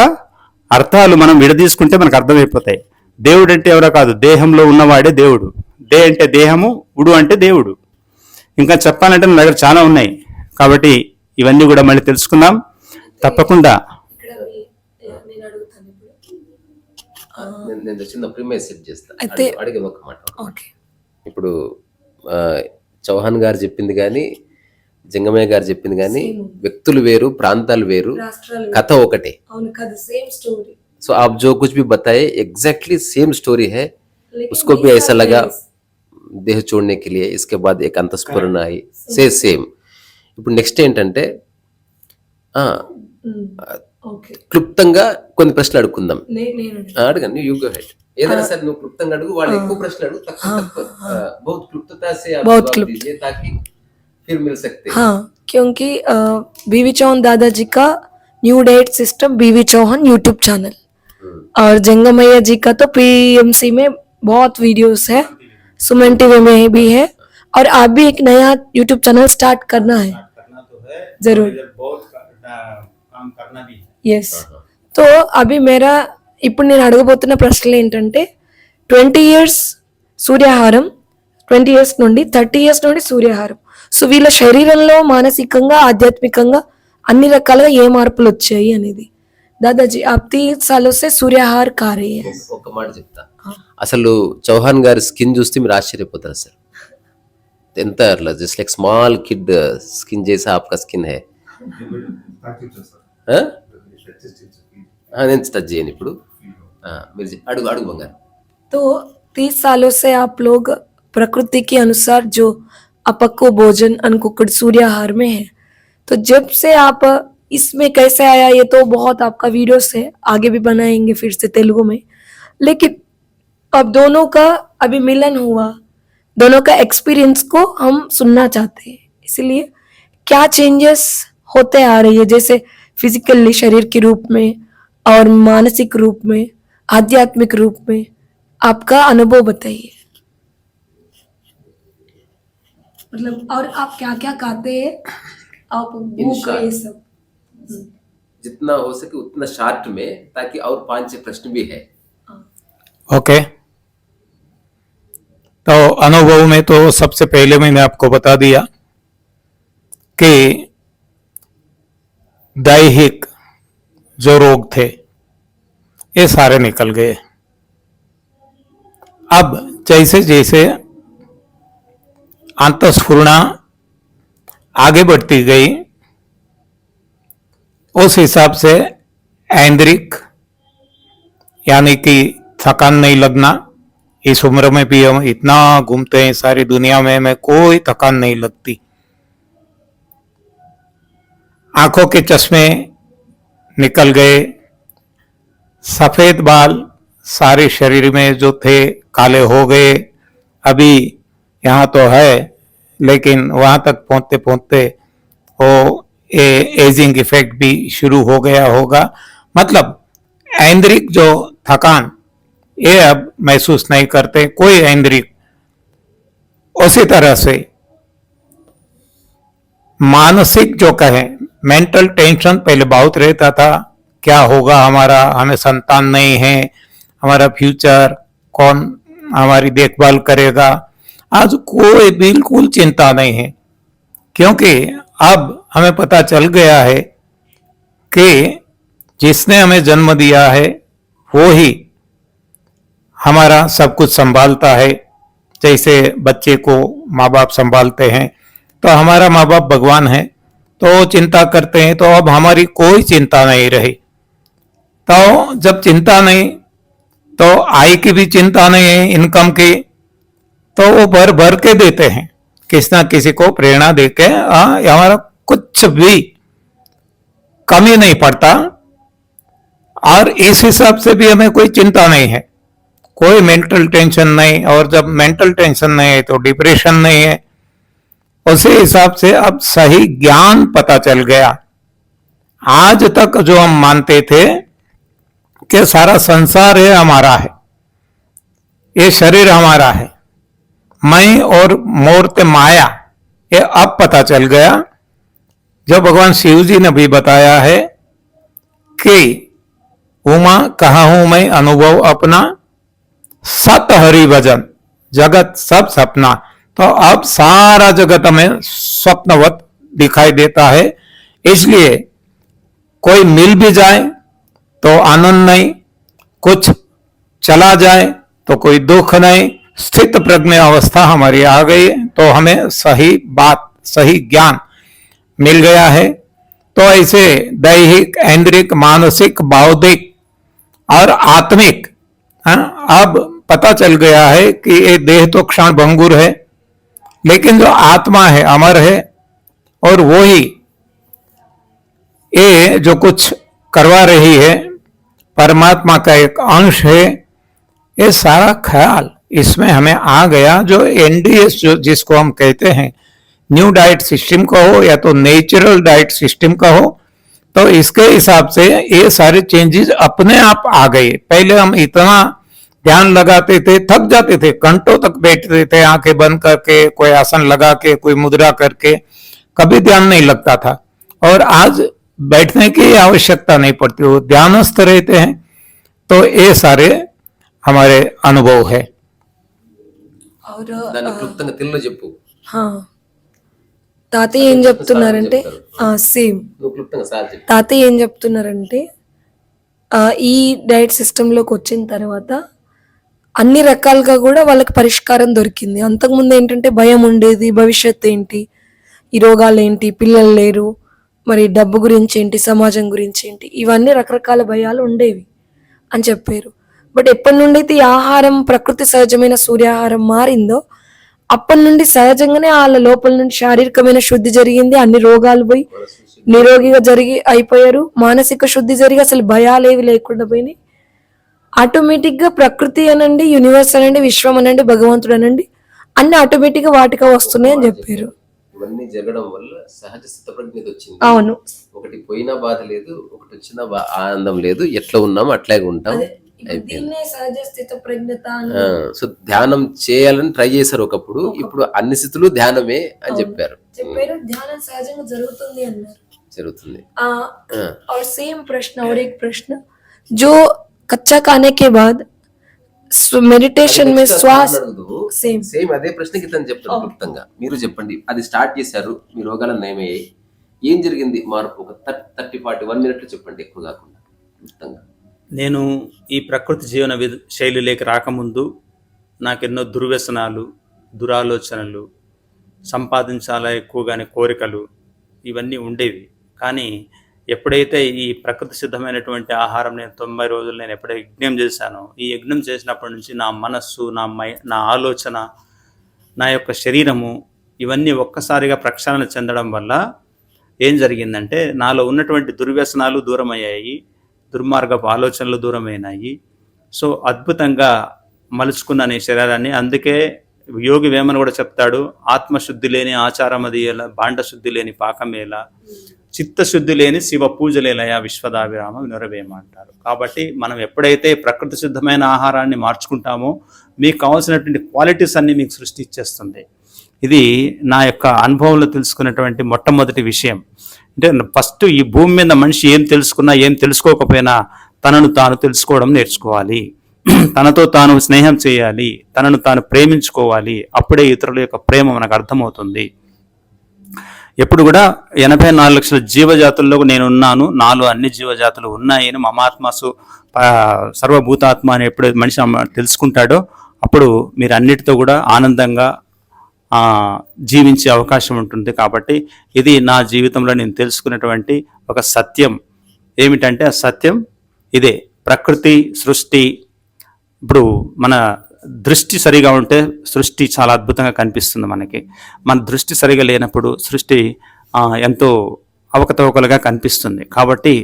అర్థాలు మనం విడదీసుకుంటే మనకు అర్థమైపోతాయి. దేవుడు అంటే ఎవరో కాదు, దేహంలో ఉన్నవాడే దేవుడు. దే అంటే దేహము, ఉడు అంటే దేవుడు. ఇంకా చెప్పాలంటే నా దగ్గర చాలా ఉన్నాయి. కాబట్టి ఇవన్నీ కూడా మళ్ళీ తెలుసుకుందాం తప్పకుండా. నేను చిన్న ప్రిమైస్ సెట్ చేస్తాను, అయితే అడిగే ఒక మాట. ఓకే, ఇప్పుడు చౌహాన్ గారు చెప్పింది కానీ, జంగమయ్య గారు చెప్పింది కానీ, వ్యక్తులు వేరు, ప్రాంతాలు వేరు, కథ ఒకటే. సో आप जो कुछ भी बताए एग्जैक्टली सेम स्टोरी है. उसको भी ऐसा लगा देह छोड़ने के लिए, इसके बाद एक अंतस्फुरण आई, సేమ్. ఇప్పుడు నెక్స్ట్ ఏంటంటే క్లుప్తంగా కొన్ని ప్రశ్నలు అడుక్కుందాం. అడగండి, యూ గో హెడ్. ఏదైనా సరే నువ్వు క్లుప్తంగా అడుగు, వాళ్ళు ఎక్కువ ప్రశ్నలు అడుగు, తక్కువ बहुत क्लुप्तता से आप जवाब दीजिए ताकि फिर मिल सकते हैं. हाँ, क्योंकि बीवी चौहान दादाजी का न्यू डाइट सिस्टम बीवी चौहान यूट्यूब चैनल और जंगमैया जी का तो पीएमसी में बहुत वीडियोस है, सुमन टीवी में भी है, और आप भी एक नया यूट्यूब चैनल स्टार्ट करना है जरूर. ఎస్. तो అవి మేరా ఇప్పుడు నేను అడగబోతున్న ప్రశ్నలు ఏంటంటే 20 years సూర్యాహారం, 20 years నుండి 30 years నుండి సూర్యాహారం. సో వీళ్ళ శరీరంలో మానసికంగా ఆధ్యాత్మికంగా అన్ని రకాలుగా ఏ మార్పులు వచ్చాయి అనేది. దాదాజీ आप 3 सालों से सूर्याहार खा रही है. ఒక మాట చెప్తా, అసలు చౌహాన్ గారి స్కిన్ చూస్తే మీరు ఆశ్చర్యపోతారు అసలు. ఎంత అట్లా just like small kid skin జైసా ఆప్కా స్కిన్ హై. నేను టచ్ చేయను ఇప్పుడు. మీరు అడుగు అడుగు బంగారు. तो 30 सालों से आप लोग प्रकृति के अनुसार जो अपक्व भोजन अनकुक्ड सूर्याहार में है, तो जब से आप इसमें कैसे आया ये तो बहुत आपका वीडियोस है, आगे भी बनाएंगे फिर से तेलुगु में. लेकिन अब दोनों का अभी मिलन हुआ, दोनों का एक्सपीरियंस को हम सुनना चाहते हैं. इसलिए क्या चेंजेस होते आ रही है, जैसे फिजिकली शरीर के रूप में और मानसिक रूप में, आध्यात्मिक रूप में, आपका अनुभव बताइए. मतलब और आप क्या क्या खाते हैं, आप भूख ये सब. जितना हो सके उतना शार्ट में, ताकि और 5-6 प्रश्न भी है. ओके. तो अनुभव में तो सबसे पहले मैंने आपको बता दिया कि दैहिक जो रोग थे ये सारे निकल गए. अब जैसे जैसे अंतस्फुरणा आगे बढ़ती गई, उस हिसाब से ऐन्द्रिक यानी कि थकान नहीं लगना. इस उम्र में भी हम इतना घूमते हैं सारी दुनिया में, हमें कोई थकान नहीं लगती. आंखों के चश्मे निकल गए, सफेद बाल सारे शरीर में जो थे काले हो गए. अभी यहाँ तो है, लेकिन वहां तक पहुंचते पहुंचते वो एजिंग इफेक्ट भी शुरू हो गया होगा. मतलब ऐन्द्रिक जो थकान ये अब महसूस नहीं करते कोई ऐन्द्रिक. उसी तरह से मानसिक जो कहे, मेंटल टेंशन पहले बहुत रहता था, क्या होगा हमारा, हमें संतान नहीं है, हमारा फ्यूचर कौन हमारी देखभाल करेगा. आज कोई बिल्कुल चिंता नहीं है, क्योंकि अब हमें पता चल गया है कि जिसने हमें जन्म दिया है वो ही हमारा सब कुछ संभालता है, जैसे बच्चे को माँ बाप संभालते हैं, तो हमारा माँ बाप भगवान है, तो वो चिंता करते हैं, तो अब हमारी कोई चिंता नहीं रही। तो जब चिंता नहीं, तो आय की भी चिंता नहीं है, इनकम की, तो वो भर भर के देते हैं, किसी ना किसी को प्रेरणा देके हमारा कुछ भी कमी नहीं पड़ता। और इस हिसाब से भी हमें कोई चिंता नहीं है, कोई मेंटल टेंशन नहीं, और जब मेंटल टेंशन नहीं है तो डिप्रेशन नहीं है। उसी हिसाब से अब सही ज्ञान पता चल गया। आज तक जो हम मानते थे कि सारा संसार है हमारा है, ये शरीर हमारा है, मैं और मूर्त माया, ये अब पता चल गया। जो भगवान शिव जी ने भी बताया है कि उमा कहा हूं मैं अनुभव अपना, सत हरि भजन जगत सब सपना। तो अब सारा जगत हमें स्वप्नवत दिखाई देता है। इसलिए कोई मिल भी जाए तो आनंद नहीं, कुछ चला जाए तो कोई दुख नहीं, स्थित प्रज्ञ अवस्था हमारी आ गई, तो हमें सही बात, सही ज्ञान मिल गया है। तो ऐसे दैहिक, ऐन्द्रिक, मानसिक, बौद्धिक और आत्मिक, अब पता चल गया है कि ये देह तो क्षण भंगुर है, लेकिन जो आत्मा है अमर है, और वो ही ये जो कुछ करवा रही है परमात्मा का एक अंश है। ये सारा ख्याल इसमें हमें आ गया। जो एनडीएस जो जिसको हम कहते हैं, न्यू डाइट सिस्टम का हो या तो नेचुरल डाइट सिस्टम का हो, तो इसके हिसाब से ये सारे चेंजेस अपने आप आ गए। पहले हम इतना ध्यान लगाते थे, थक जाते थे, घंटों तक बैठते थे आंखें बंद करके, कोई आसन लगा के, कोई मुद्रा करके, कभी ध्यान नहीं लगता था। और आज बैठने की आवश्यकता नहीं पड़ती, वो ध्यानस्थ रहते हैं। तो ये सारे हमारे अनुभव है। और దాన్ని క్లుప్తంగా తెలుగులో చెప్పు. తాతయ్య ఏం చెప్తున్నారంటే సేమ్ నువ్వు క్లుప్తంగా సార్ చెప్పు. తాతయ్య ఏం చెప్తున్నారంటే ఈ డైట్ సిస్టంలోకి వచ్చిన తర్వాత అన్ని రకాలుగా కూడా వాళ్ళకి పరిష్కారం దొరికింది. అంతకుముందు ఏంటంటే భయం ఉండేది, భవిష్యత్తు ఏంటి, ఈ రోగాలు ఏంటి, పిల్లలు లేరు, మరి డబ్బు గురించి ఏంటి, సమాజం గురించి ఏంటి, ఇవన్నీ రకరకాల భయాలు ఉండేవి అని చెప్పారు. బట్ ఎప్పటి నుండి అయితే ఈ ఆహారం ప్రకృతి సహజమైన సూర్యాహారం మారిందో అప్పటి నుండి సహజంగానే వాళ్ళ లోపల నుండి శారీరకమైన శుద్ధి జరిగింది, అన్ని రోగాలు పోయి నిరోగిగా అయిపోయారు, మానసిక శుద్ధి జరిగి అసలు భయాలేవి లేకుండా పోయినాయి. ఆటోమేటిక్ గా ప్రకృతి అనండి, యూనివర్స్ అనండి, విశ్వం అనండి, భగవంతుడు అనండి, అన్ని ఆటోమేటిక్ గా వాటిగా వస్తున్నాయి అని చెప్పారు. ఇవన్నీ జరగడం వల్ల సహజ స్థితప్రజ్ఞత వచ్చింది. అవును, ఒకటి పోయినా బాధ లేదు, ఒకటి వచ్చినా ఆనందం లేదు, ఎట్లా ఉన్నామో అట్లాగే ఉంటాం. సహజ స్థిత ప్రజ్ఞత. సో ధ్యానం చేయాలని ట్రై చేశారు ఒకప్పుడు, ఇప్పుడు అన్ని స్థితులు ధ్యానమే అని చెప్పారు. ధ్యానం సహజంగా జరుగుతుంది అన్నారు. జరుగుతుంది. और सेम प्रश्न और एक प्रश्न, जो कच्चा खाने के बाद మెడిటేషన్ में శ్వాస సేమ్ అదే ప్రశ్నకి తను చెప్తాను క్లుప్తంగా. మీరు చెప్పండి, అది స్టార్ట్ చేశారు, మీ రోగాలు నయమయ్యాయి, ఏం జరిగింది మార్పు? ఒక 30-40 1 minute చెప్పండి, ఎక్కువ కాకుండా క్లుప్తంగా. నేను ఈ ప్రకృతి జీవన శైలిలోకి రాకముందు నాకెన్నో దుర్వ్యసనాలు, దురాలోచనలు, సంపాదించాలా ఎక్కువగానే కోరికలు, ఇవన్నీ ఉండేవి. కానీ ఎప్పుడైతే ఈ ప్రకృతి సిద్ధమైనటువంటి ఆహారం నేను 90 రోజులు నేను ఎప్పుడైతే యజ్ఞం చేశానో, ఈ యజ్ఞం చేసినప్పటి నుంచి నా మనస్సు, నా ఆలోచన, నా యొక్క శరీరము, ఇవన్నీ ఒక్కసారిగా ప్రక్షాళన చెందడం వల్ల ఏం జరిగిందంటే నాలో ఉన్నటువంటి దుర్వ్యసనాలు దూరమయ్యాయి, దుర్మార్గపు ఆలోచనలు దూరమైనాయి. సో అద్భుతంగా మలుచుకున్న నీ శరీరాన్ని. అందుకే యోగి వేమన కూడా చెప్తాడు, ఆత్మశుద్ధి లేని ఆచారమదియేలా, బాండశుద్ధి లేని పాకమేలా, చిత్తశుద్ధి లేని శివ పూజలేలయా విశ్వదాభిరామ వినురవేమ అంటారు. కాబట్టి మనం ఎప్పుడైతే ప్రకృతి సిద్ధమైన ఆహారాన్ని మార్చుకుంటామో మీకు కావాల్సినటువంటి క్వాలిటీస్ అన్ని మీకు సృష్టి ఇచ్చేస్తుంది. ఇది నా యొక్క అనుభవంలో తెలుసుకున్నటువంటి మొట్టమొదటి విషయం. అంటే ఫస్ట్ ఈ భూమి మీద మనిషి ఏం తెలుసుకున్నా, ఏం తెలుసుకోకపోయినా తనను తాను తెలుసుకోవడం నేర్చుకోవాలి, తనతో తాను స్నేహం చేయాలి, తనను తాను ప్రేమించుకోవాలి. అప్పుడే ఇతరుల యొక్క ప్రేమ మనకు అర్థమవుతుంది. ఎప్పుడు కూడా 84 లక్షల జీవజాతుల్లో నేనున్నాను, నాలో అన్ని జీవజాతులు ఉన్నాయి అని మమాత్మసు సర్వభూతాత్మ అని ఎప్పుడు మనిషి తెలుసుకుంటాడో అప్పుడు మీరు అన్నిటితో కూడా ఆనందంగా జీవించే అవకాశం ఉంటుంది. కాబట్టి ఇది నా జీవితంలో నేను తెలుసుకున్నటువంటి ఒక సత్యం. ఏమిటంటే ఆ సత్యం ఇదే, ప్రకృతి సృష్టి. ఇప్పుడు మన దృష్టి సరిగా ఉంటే సృష్టి చాలా అద్భుతంగా కనిపిస్తుంది మనకి. మన దృష్టి సరిగా లేనప్పుడు సృష్టి ఎంతో అవకతవకలుగా కనిపిస్తుంది. కాబట్టి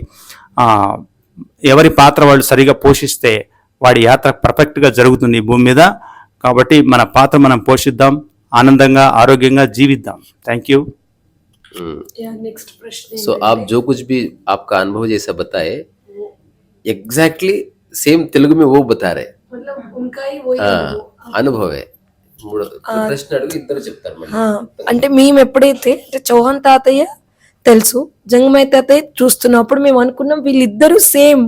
ఎవరి పాత్ర వాళ్ళు సరిగా పోషిస్తే వాడి యాత్ర పర్ఫెక్ట్గా జరుగుతుంది ఈ భూమి మీద. కాబట్టి మన పాత్ర మనం పోషిద్దాం, ఆనందంగా ఆరోగ్యంగా జీవిద్దాం. Thank you. నెక్స్ట్ ప్రశ్న सो आप जो कुछ भी आपका अनुभव जैसा बताए एग्जैक्टली सेम तेलुगु में वो बता रहे. मतलब उनका ही वही అనుభవ ప్రశ్న అడుగు ఇద్దరు చెప్తారు మళ్ళీ. అంటే మేము ఎప్పుడైతే అంటే చౌహాన్ తాతయ్య తెలుసు, జంగమయ్య తాతయ్య చూస్తున్నప్పుడు మేము అనుకున్నాం వీళ్ళిద్దరూ సేమ్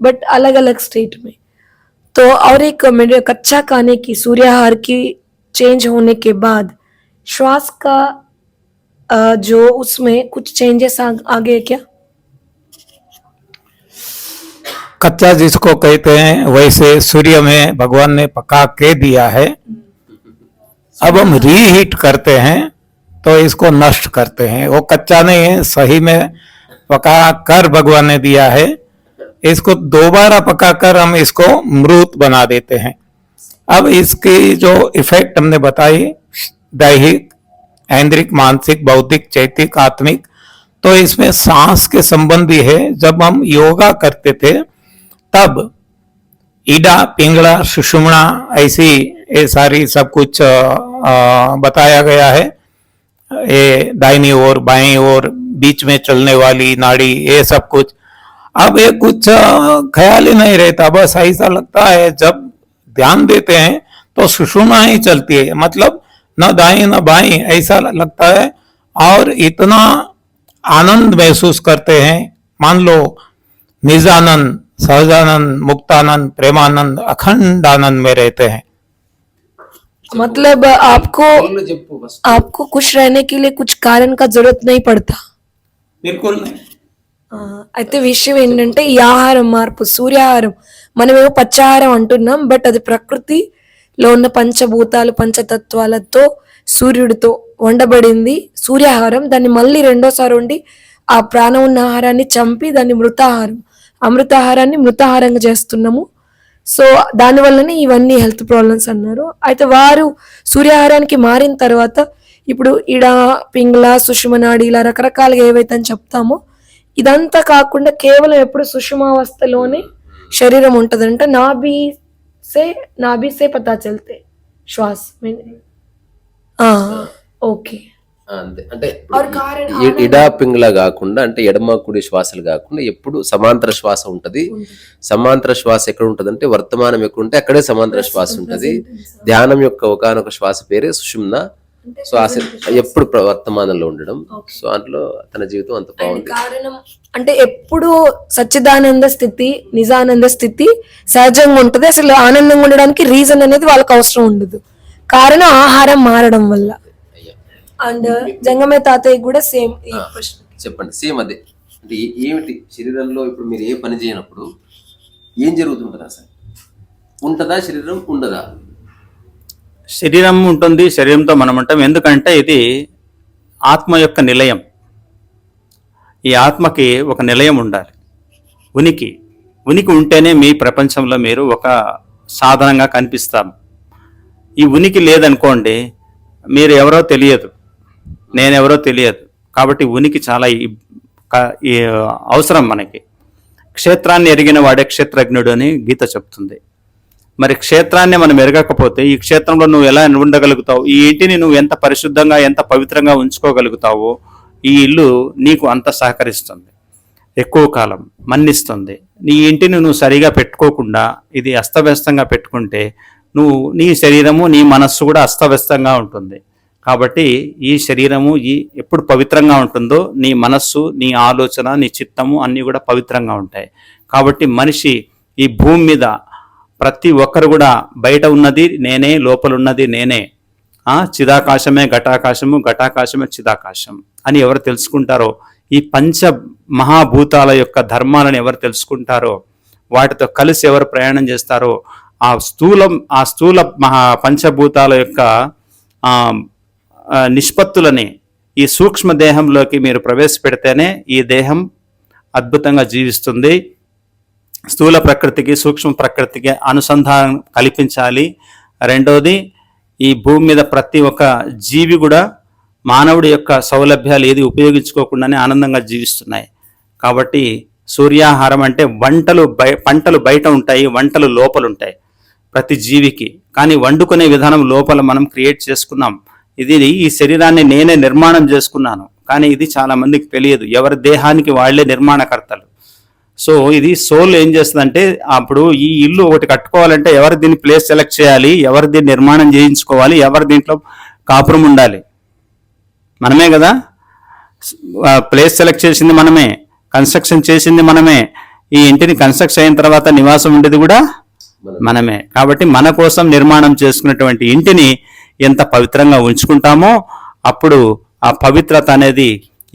बट अलग अलग स्टेट में. तो और एक मेरे कच्चा खाने की सूर्याहार की चेंज होने के बाद श्वास का जो उसमें कुछ चेंजेस आ गए क्या? कच्चा जिसको कहते हैं वैसे सूर्य में भगवान ने पका के दिया है. अब हम रीहीट करते हैं तो इसको नष्ट करते हैं. वो कच्चा नहीं है, सही में पका कर भगवान ने दिया है. इसको दोबारा पकाकर हम इसको मृत बना देते हैं. अब इसकी जो इफेक्ट हमने बताई, दैहिक, ऐन्द्रिक, मानसिक, बौद्धिक, चैतिक, आत्मिक, तो इसमें सांस के संबंधी है. जब हम योगा करते थे तब ईडा, पिंगला, सुषुम्ना ऐसी ये सारी सब कुछ बताया गया है. ये दाहिनी ओर, बाईं ओर, बीच में चलने वाली नाड़ी, ये सब कुछ. अब ये कुछ ख्याल ही नहीं रहता, बस ऐसा लगता है जब ध्यान देते हैं तो सुषुम्ना ही चलती है, मतलब न दाएं न बाएं ऐसा लगता है. और इतना आनंद महसूस करते हैं, मान लो निजानंद, सहजानंद, मुक्तानंद, प्रेमानंद, अखंड आनंद में रहते हैं. मतलब आपको खुश रहने के लिए कुछ कारण का जरूरत नहीं पड़ता. बिल्कुल नहीं. అయితే విషయం ఏంటంటే ఈ ఆహారం మార్పు, సూర్యాహారం, మనమేమో పచ్చాహారం అంటున్నాం, బట్ అది ప్రకృతిలో ఉన్న పంచభూతాలు పంచతత్వాలతో సూర్యుడితో వండబడింది సూర్యాహారం. దాన్ని మళ్ళీ రెండోసారి వండి ఆ ప్రాణం ఉన్న ఆహారాన్ని చంపి దాన్ని మృతాహారం, అమృతాహారాన్ని మృతాహారంగా చేస్తున్నాము. సో దానివల్లనే ఇవన్నీ హెల్త్ ప్రాబ్లమ్స్ అన్నారు. అయితే వారు సూర్యాహారానికి మారిన తర్వాత ఇప్పుడు ఇడ, పింగళ, సుషుమనాడి ఇలా రకరకాలుగా ఏవైతే అని చెప్తామో ఇదంతా కాకుండా కేవలం ఎప్పుడు సుషుమావస్థలోనే శరీరం ఉంటదంట. నాభి సే పతా చల్తే శ్వాస్ ఓకే. అంతే. అంటే ఇడా పింగళ కాకుండా, అంటే ఎడమ కుడి శ్వాసలు కాకుండా ఎప్పుడు సమాంతర శ్వాస ఉంటది. సమాంతర శ్వాస ఎక్కడ ఉంటది అంటే వర్తమానం ఎక్కడ ఉంటే అక్కడే సమాంతర శ్వాస ఉంటది. ధ్యానం యొక్క ఒకనొక శ్వాస పేరే సుషుమ్న. సో ఎప్పుడు వర్తమానంలో ఉండడం. సో అందులో తన జీవితం అంత బాగుంది. కారణం అంటే ఎప్పుడు సచ్చిదానంద స్థితి, నిజానంద స్థితి సహజంగా ఉంటది. అసలు ఆనందంగా ఉండడానికి రీజన్ అనేది వాళ్ళకి అవసరం ఉండదు, కారణం ఆహారం మారడం వల్ల. అండ్ జంగమయ్య తాతయ్య కూడా సేమ్ ఈ ప్రశ్న చెప్పండి. సేమ్ అదే. అంటే ఏమిటి శరీరంలో ఇప్పుడు మీరు ఏ పని చేయనప్పుడు ఏం జరుగుతుంటుంది? అసలు ఉంటదా శరీరం, ఉండదా? శరీరం ఉంటుంది, శరీరంతో మనం ఉంటాం. ఎందుకంటే ఇది ఆత్మ యొక్క నిలయం. ఈ ఆత్మకి ఒక నిలయం ఉండాలి, ఉనికి ఉంటేనే మీ ప్రపంచంలో మీరు ఒక సాధనంగా కనిపిస్తారు. ఈ ఉనికి లేదనుకోండి, మీరు ఎవరో తెలియదు, నేనెవరో తెలియదు. కాబట్టి ఉనికి చాలా అవసరం మనకి. క్షేత్రాన్ని ఎరిగిన వాడే క్షేత్రజ్ఞుడు అని గీత చెప్తుంది. మరి క్షేత్రాన్ని మనం ఎరగకపోతే ఈ క్షేత్రంలో నువ్వు ఎలా ఉండగలుగుతావు? ఈ ఇంటిని నువ్వు ఎంత పరిశుద్ధంగా, ఎంత పవిత్రంగా ఉంచుకోగలుగుతావో ఈ ఇల్లు నీకు అంత సహకరిస్తుంది, ఎక్కువ కాలం మన్నిస్తుంది. నీ ఇంటిని నువ్వు సరిగా పెట్టుకోకుండా ఇది అస్తవ్యస్తంగా పెట్టుకుంటే నీ శరీరము, నీ మనస్సు కూడా అస్తవ్యస్తంగా ఉంటుంది. కాబట్టి ఈ శరీరము ఎప్పుడు పవిత్రంగా ఉంటుందో నీ మనస్సు, నీ ఆలోచన, నీ చిత్తము అన్నీ కూడా పవిత్రంగా ఉంటాయి. కాబట్టి మనిషి ఈ భూమి మీద ప్రతి ఒక్కరు కూడా బయట ఉన్నది నేనే, లోపల ఉన్నది నేనే. చిదాకాశమే ఘటాకాశము, ఘటాకాశమే చిదాకాశం అని ఎవరు తెలుసుకుంటారో, ఈ పంచ మహాభూతాల యొక్క ధర్మాలను ఎవరు తెలుసుకుంటారో వాటితో కలిసి ఎవరు ప్రయాణం చేస్తారో ఆ స్థూల పంచభూతాల యొక్క నిష్పత్తులని ఈ సూక్ష్మ దేహంలోకి మీరు ప్రవేశపెడితేనే ఈ దేహం అద్భుతంగా జీవిస్తుంది. స్థూల ప్రకృతికి సూక్ష్మ ప్రకృతికి అనుసంధానం కల్పించాలి. రెండవది, ఈ భూమి మీద ప్రతి ఒక్క జీవి కూడా మానవుడి యొక్క సౌలభ్యాలు ఏది ఉపయోగించుకోకుండానే ఆనందంగా జీవిస్తున్నాయి. కాబట్టి సూర్యాహారం అంటే పంటలు బయట ఉంటాయి, వంటలు లోపల ఉంటాయి ప్రతి జీవికి. కానీ వండుకునే విధానం లోపల మనం క్రియేట్ చేసుకున్నాం. ఈ శరీరాన్ని నేనే నిర్మాణం చేసుకున్నాను, కానీ ఇది చాలా మందికి తెలియదు. ఎవరి దేహానికి వాళ్లే నిర్మాణకర్తలు. సో ఇది సోల్ ఏం చేస్తుందంటే, అప్పుడు ఈ ఇల్లు ఒకటి కట్టుకోవాలంటే ఎవరు దీన్ని ప్లేస్ సెలెక్ట్ చేయాలి, ఎవరు దీన్ని నిర్మాణం చేయించుకోవాలి, ఎవరు దీంట్లో కాపురం ఉండాలి, మనమే కదా. ప్లేస్ సెలెక్ట్ చేసింది మనమే, కన్స్ట్రక్షన్ చేసింది మనమే, ఈ ఇంటిని కన్స్ట్రక్షన్ అయిన తర్వాత నివాసం ఉండేది కూడా మనమే. కాబట్టి మన కోసం నిర్మాణం చేసుకున్నటువంటి ఇంటిని ఎంత పవిత్రంగా ఉంచుకుంటామో అప్పుడు ఆ పవిత్రత అనేది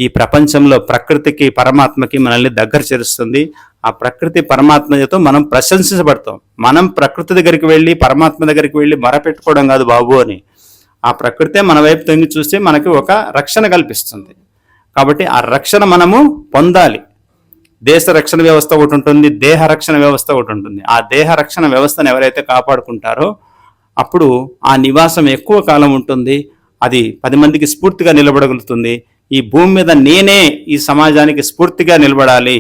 ఈ ప్రపంచంలో ప్రకృతికి పరమాత్మకి మనల్ని దగ్గర చేరుస్తుంది. ఆ ప్రకృతి పరమాత్మతో మనం ప్రశంసించబడతాం. మనం ప్రకృతి దగ్గరికి వెళ్ళి పరమాత్మ దగ్గరికి వెళ్ళి మొరపెట్టుకోవడం కాదు బాబు అని. ఆ ప్రకృతే మన వైపు తొంగి చూస్తే మనకి ఒక రక్షణ కల్పిస్తుంది. కాబట్టి ఆ రక్షణ మనము పొందాలి. దేశ రక్షణ వ్యవస్థ ఒకటి ఉంటుంది, దేహ రక్షణ వ్యవస్థ ఒకటి ఉంటుంది. ఆ దేహ రక్షణ వ్యవస్థను ఎవరైతే కాపాడుకుంటారో అప్పుడు ఆ నివాసం ఎక్కువ కాలం ఉంటుంది. అది 10 మందికి స్ఫూర్తిగా నిలబడగలుగుతుంది. ఈ భూమి మీద నేనే ఈ సమాజానికి స్ఫూర్తిగా నిలబడాలి,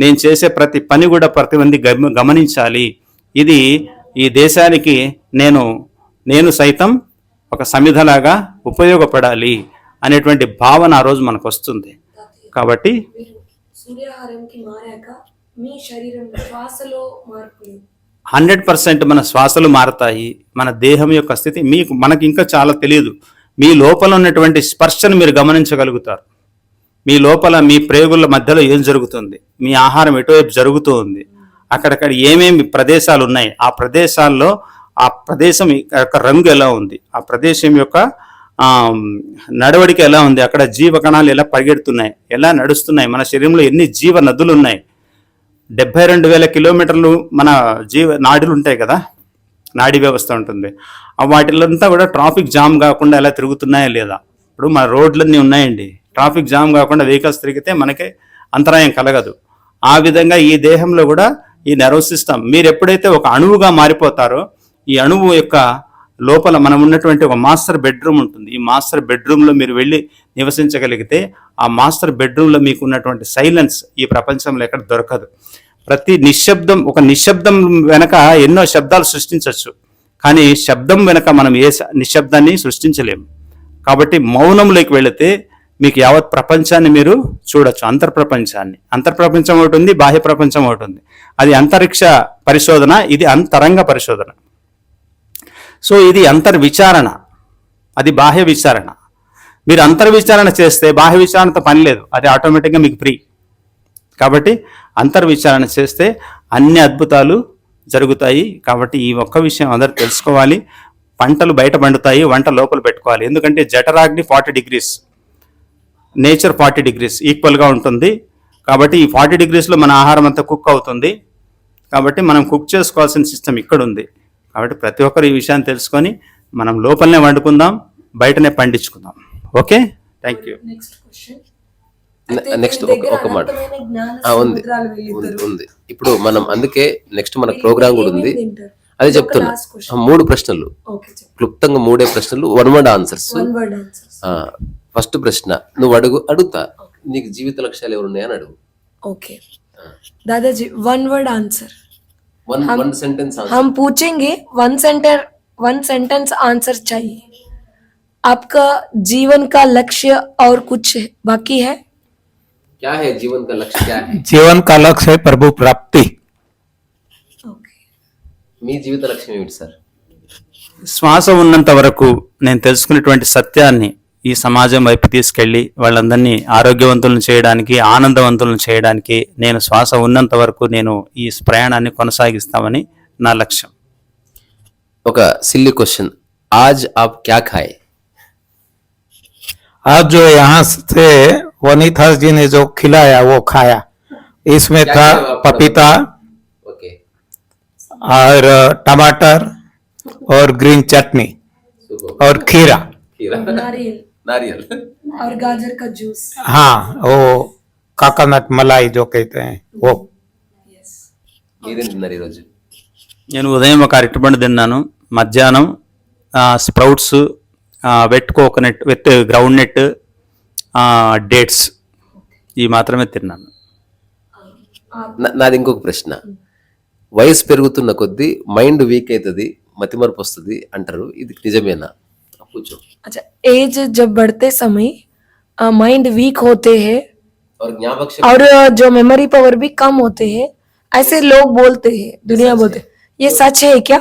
నేను చేసే ప్రతి పని కూడా ప్రతి మంది గమనించాలి, ఇది ఈ దేశానికి నేను సైతం ఒక సమిధలాగా ఉపయోగపడాలి అనేటువంటి భావన ఆ రోజు మనకు వస్తుంది. కాబట్టి సూర్యాహారంకి మారాక మీ శరీరంలో శ్వాసలో మార్పులు 100% మన శ్వాసలు మారతాయి. మన దేహం యొక్క స్థితి మనకి ఇంకా చాలా తెలియదు. మీ లోపల ఉన్నటువంటి స్పర్శను మీరు గమనించగలుగుతారు. మీ లోపల మీ ప్రేగుల మధ్యలో ఏం జరుగుతుంది, మీ ఆహారం ఎటువైపు జరుగుతూ ఉంది, అక్కడక్కడ ఏమేమి ప్రదేశాలు ఉన్నాయి, ఆ ప్రదేశాల్లో ఆ ప్రదేశం యొక్క రంగు ఎలా ఉంది, ఆ ప్రదేశం యొక్క నడవడిక ఎలా ఉంది, అక్కడ జీవకణాలు ఎలా పరిగెడుతున్నాయి, ఎలా నడుస్తున్నాయి, మన శరీరంలో ఎన్ని జీవ నదులు ఉన్నాయి. 72,000 కిలోమీటర్లు మన నాడులు ఉంటాయి కదా, నాడీ వ్యవస్థ ఉంటుంది. వాటిలంతా కూడా ట్రాఫిక్ జామ్ కాకుండా ఎలా తిరుగుతున్నాయా లేదా. ఇప్పుడు మన రోడ్లన్నీ ఉన్నాయండి, ట్రాఫిక్ జామ్ కాకుండా వెహికల్స్ తిరిగితే మనకి అంతరాయం కలగదు. ఆ విధంగా ఈ దేహంలో కూడా ఈ నర్వ్ సిస్టమ్ మీరు ఎప్పుడైతే ఒక అణువుగా మారిపోతారో, ఈ అణువు యొక్క లోపల మనం ఉన్నటువంటి ఒక మాస్టర్ బెడ్రూమ్ ఉంటుంది. ఈ మాస్టర్ బెడ్రూమ్లో మీరు వెళ్ళి నివసించగలిగితే ఆ మాస్టర్ బెడ్రూమ్లో మీకు ఉన్నటువంటి సైలెన్స్ ఈ ప్రపంచంలో ఎక్కడ దొరకదు. ప్రతి నిశ్శబ్దం వెనక ఎన్నో శబ్దాలు సృష్టించవచ్చు, కానీ శబ్దం వెనక మనం ఏ నిశ్శబ్దాన్ని సృష్టించలేము. కాబట్టి మౌనంలోకి వెళితే మీకు యావత్ ప్రపంచాన్ని మీరు చూడొచ్చు. అంతర్ప్రపంచం ఒకటి ఉంది, బాహ్య ప్రపంచం ఒకటి ఉంది. అది అంతరిక్ష పరిశోధన, ఇది అంతరంగ పరిశోధన. సో ఇది అంతర్విచారణ, అది బాహ్య విచారణ. మీరు అంతర్విచారణ చేస్తే బాహ్య విచారణతో పని లేదు, అది ఆటోమేటిక్గా మీకు ఫ్రీ. కాబట్టి అంతర్విచారణ చేస్తే అన్ని అద్భుతాలు జరుగుతాయి. కాబట్టి ఈ ఒక్క విషయం అందరూ తెలుసుకోవాలి. పంటలు బయట పండుతాయి, వంట లోపల పెట్టుకోవాలి. ఎందుకంటే జఠరాగ్ని 40 degrees, నేచర్ 40 degrees ఈక్వల్గా ఉంటుంది. కాబట్టి ఈ 40 degreesలో మన ఆహారం అంతా కుక్ అవుతుంది. కాబట్టి మనం కుక్ చేసుకోవాల్సిన సిస్టమ్ ఇక్కడ ఉంది. కాబట్టి ప్రతి ఒక్కరు ఈ విషయాన్ని తెలుసుకొని మనం లోపలనే వండుకుందాం, బయటనే పండించుకుందాం. Okay, thank you. నెక్స్ట్ ఒక మాట ఉంది. ఇప్పుడు మనం అందుకే నెక్స్ట్ మన ప్రోగ్రామ్ కూడా ఉంది, అదే చెప్తున్నా. 3 ప్రశ్నలు క్లుప్తంగా, 3 ప్రశ్నలు, 1 word ఆన్సర్స్. ఫస్ట్ ప్రశ్న నువ్వు అడుగుతా, నీకు జీవిత లక్ష్యాలు ఎవరు ఉన్నాయని అడుగు. ओके दादाजी 1 word answer. one sentence answer. हम पूछेंगे 1 sentence आंसर चाहिए. आपका जीवन का लक्ष्य और कुछ बाकी है? क्या है जीवन का लक्ष्य, क्या है? जीवन का लक्ष्य है प्रभु प्राप्ति. ओके, మీ జీవిత లక్ష్యం ఏమిటి సార్? శ్వాస ఉన్నంత వరకు నేను తెలుసుకున్నటువంటి సత్యాన్ని ఈ సమాజం వైపు తీసుకెళ్ళి వాళ్ళందరినీ ఆరోగ్యవంతులను చేయడానికి, ఆనందవంతులను చేయడానికి నేను శ్వాస ఉన్నంత వరకు నేను ఈ ప్రయాణాన్ని కొనసాగిస్తామని నా లక్ష్యం. ఒక సిల్లీ క్వశ్చన్, आज आप क्या खाए? आज जो यहाँ से वनीथा जी ने जो खिलाया वो खाया. इसमें क्या था क्या आपका पपीता, ओके, और टमाटर और ग्रीन चटनी और खीरा। नारियल नारियल और गाजर का जूस। हाँ, वो कोकोनट मलाई जो कहते हैं वो। మీరేం తిన్నారు ఈరోజు? నేను ఉదయం ఒక అరటిపండు తిన్నాను, మధ్యాహ్నం sprouts, wet coconut, wet groundnut, dates, ఈ మాత్రమే తిన్నాను. నాది ఇంకొక ప్రశ్న. వయసు పెరుగుతున్న కొద్దీ మైండ్ వీక్ అవుతుంది, మతిమరుపు వస్తుంది అంటారు, ఇది నిజమేనా? కూర్చో. अच्छा, एज जब बढ़ते समय माइंड वीक होते हैं और జ్ఞాపక और जो मेमोरी पावर भी कम होते हैं, ऐसे लोग बोलते हैं, दुनिया बोलते हैं। ये सच है क्या?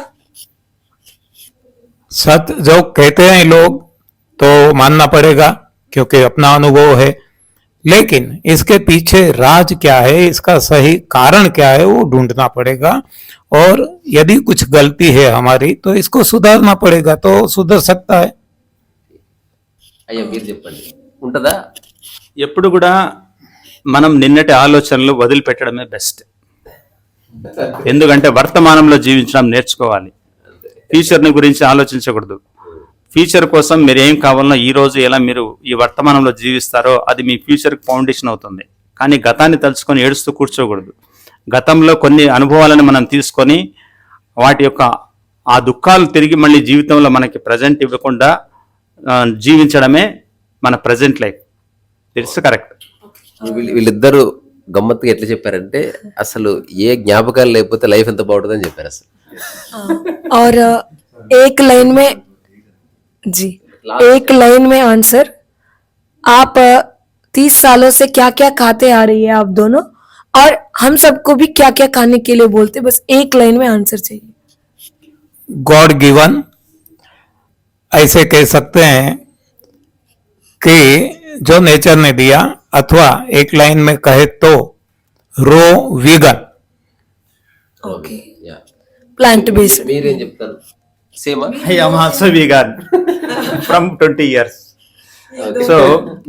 सच जो कहते हैं लोग तो मानना पड़ेगा क्योंकि अपना अनुभव है, लेकिन इसके पीछे राज क्या है, इसका सही कारण क्या है, वो ढूंढना पड़ेगा। और यदि कुछ गलती है हमारी तो इसको सुधारना पड़ेगा, तो सुधर सकता है। అయ్యా మీరు చెప్పండి, ఉంటుందా? ఎప్పుడు కూడా మనం నిన్నటి ఆలోచనలు వదిలిపెట్టడమే బెస్ట్. ఎందుకంటే వర్తమానంలో జీవించడం నేర్చుకోవాలి. ఫ్యూచర్ని గురించి ఆలోచించకూడదు. ఫ్యూచర్ కోసం మీరు ఏం కావాలన్నా ఈ రోజు ఎలా మీరు ఈ వర్తమానంలో జీవిస్తారో అది మీ ఫ్యూచర్కి ఫౌండేషన్ అవుతుంది. కానీ గతాన్ని తలుచుకొని ఏడుస్తూ కూర్చోకూడదు. గతంలో కొన్ని అనుభవాలను మనం తీసుకొని వాటి యొక్క ఆ దుఃఖాలు తిరిగి మళ్ళీ జీవితంలో మనకి ప్రజెంట్ ఇవ్వకుండా జీవించడమే మన ప్రజెంట్ లైఫ్. It's correct. వీళ్ళిద్దరూ గమ్మత్తుగా ఎట్లా చెప్పారంటే అసలు ఏ జ్ఞాపకాలు లేకపోతే లైఫ్ ఎంత బాగుంటుందని చెప్పారు అసలు. और एक लाइन में जी, एक लाइन में आंसर। आप 30 सालों से क्या क्या खाते आ रही है आप दोनों, और हम सबको भी क्या क्या खाने के लिए बोलते, बस एक लाइन में आंसर चाहिए। गॉड गिवन ऐसे कह सकते हैं कि जो नेचर ने दिया, अथवा एक लाइन में कहे तो raw vegan. Okay, plant based. మీరేం చెప్తారు? సేమా? I am also vegan from 20 years. So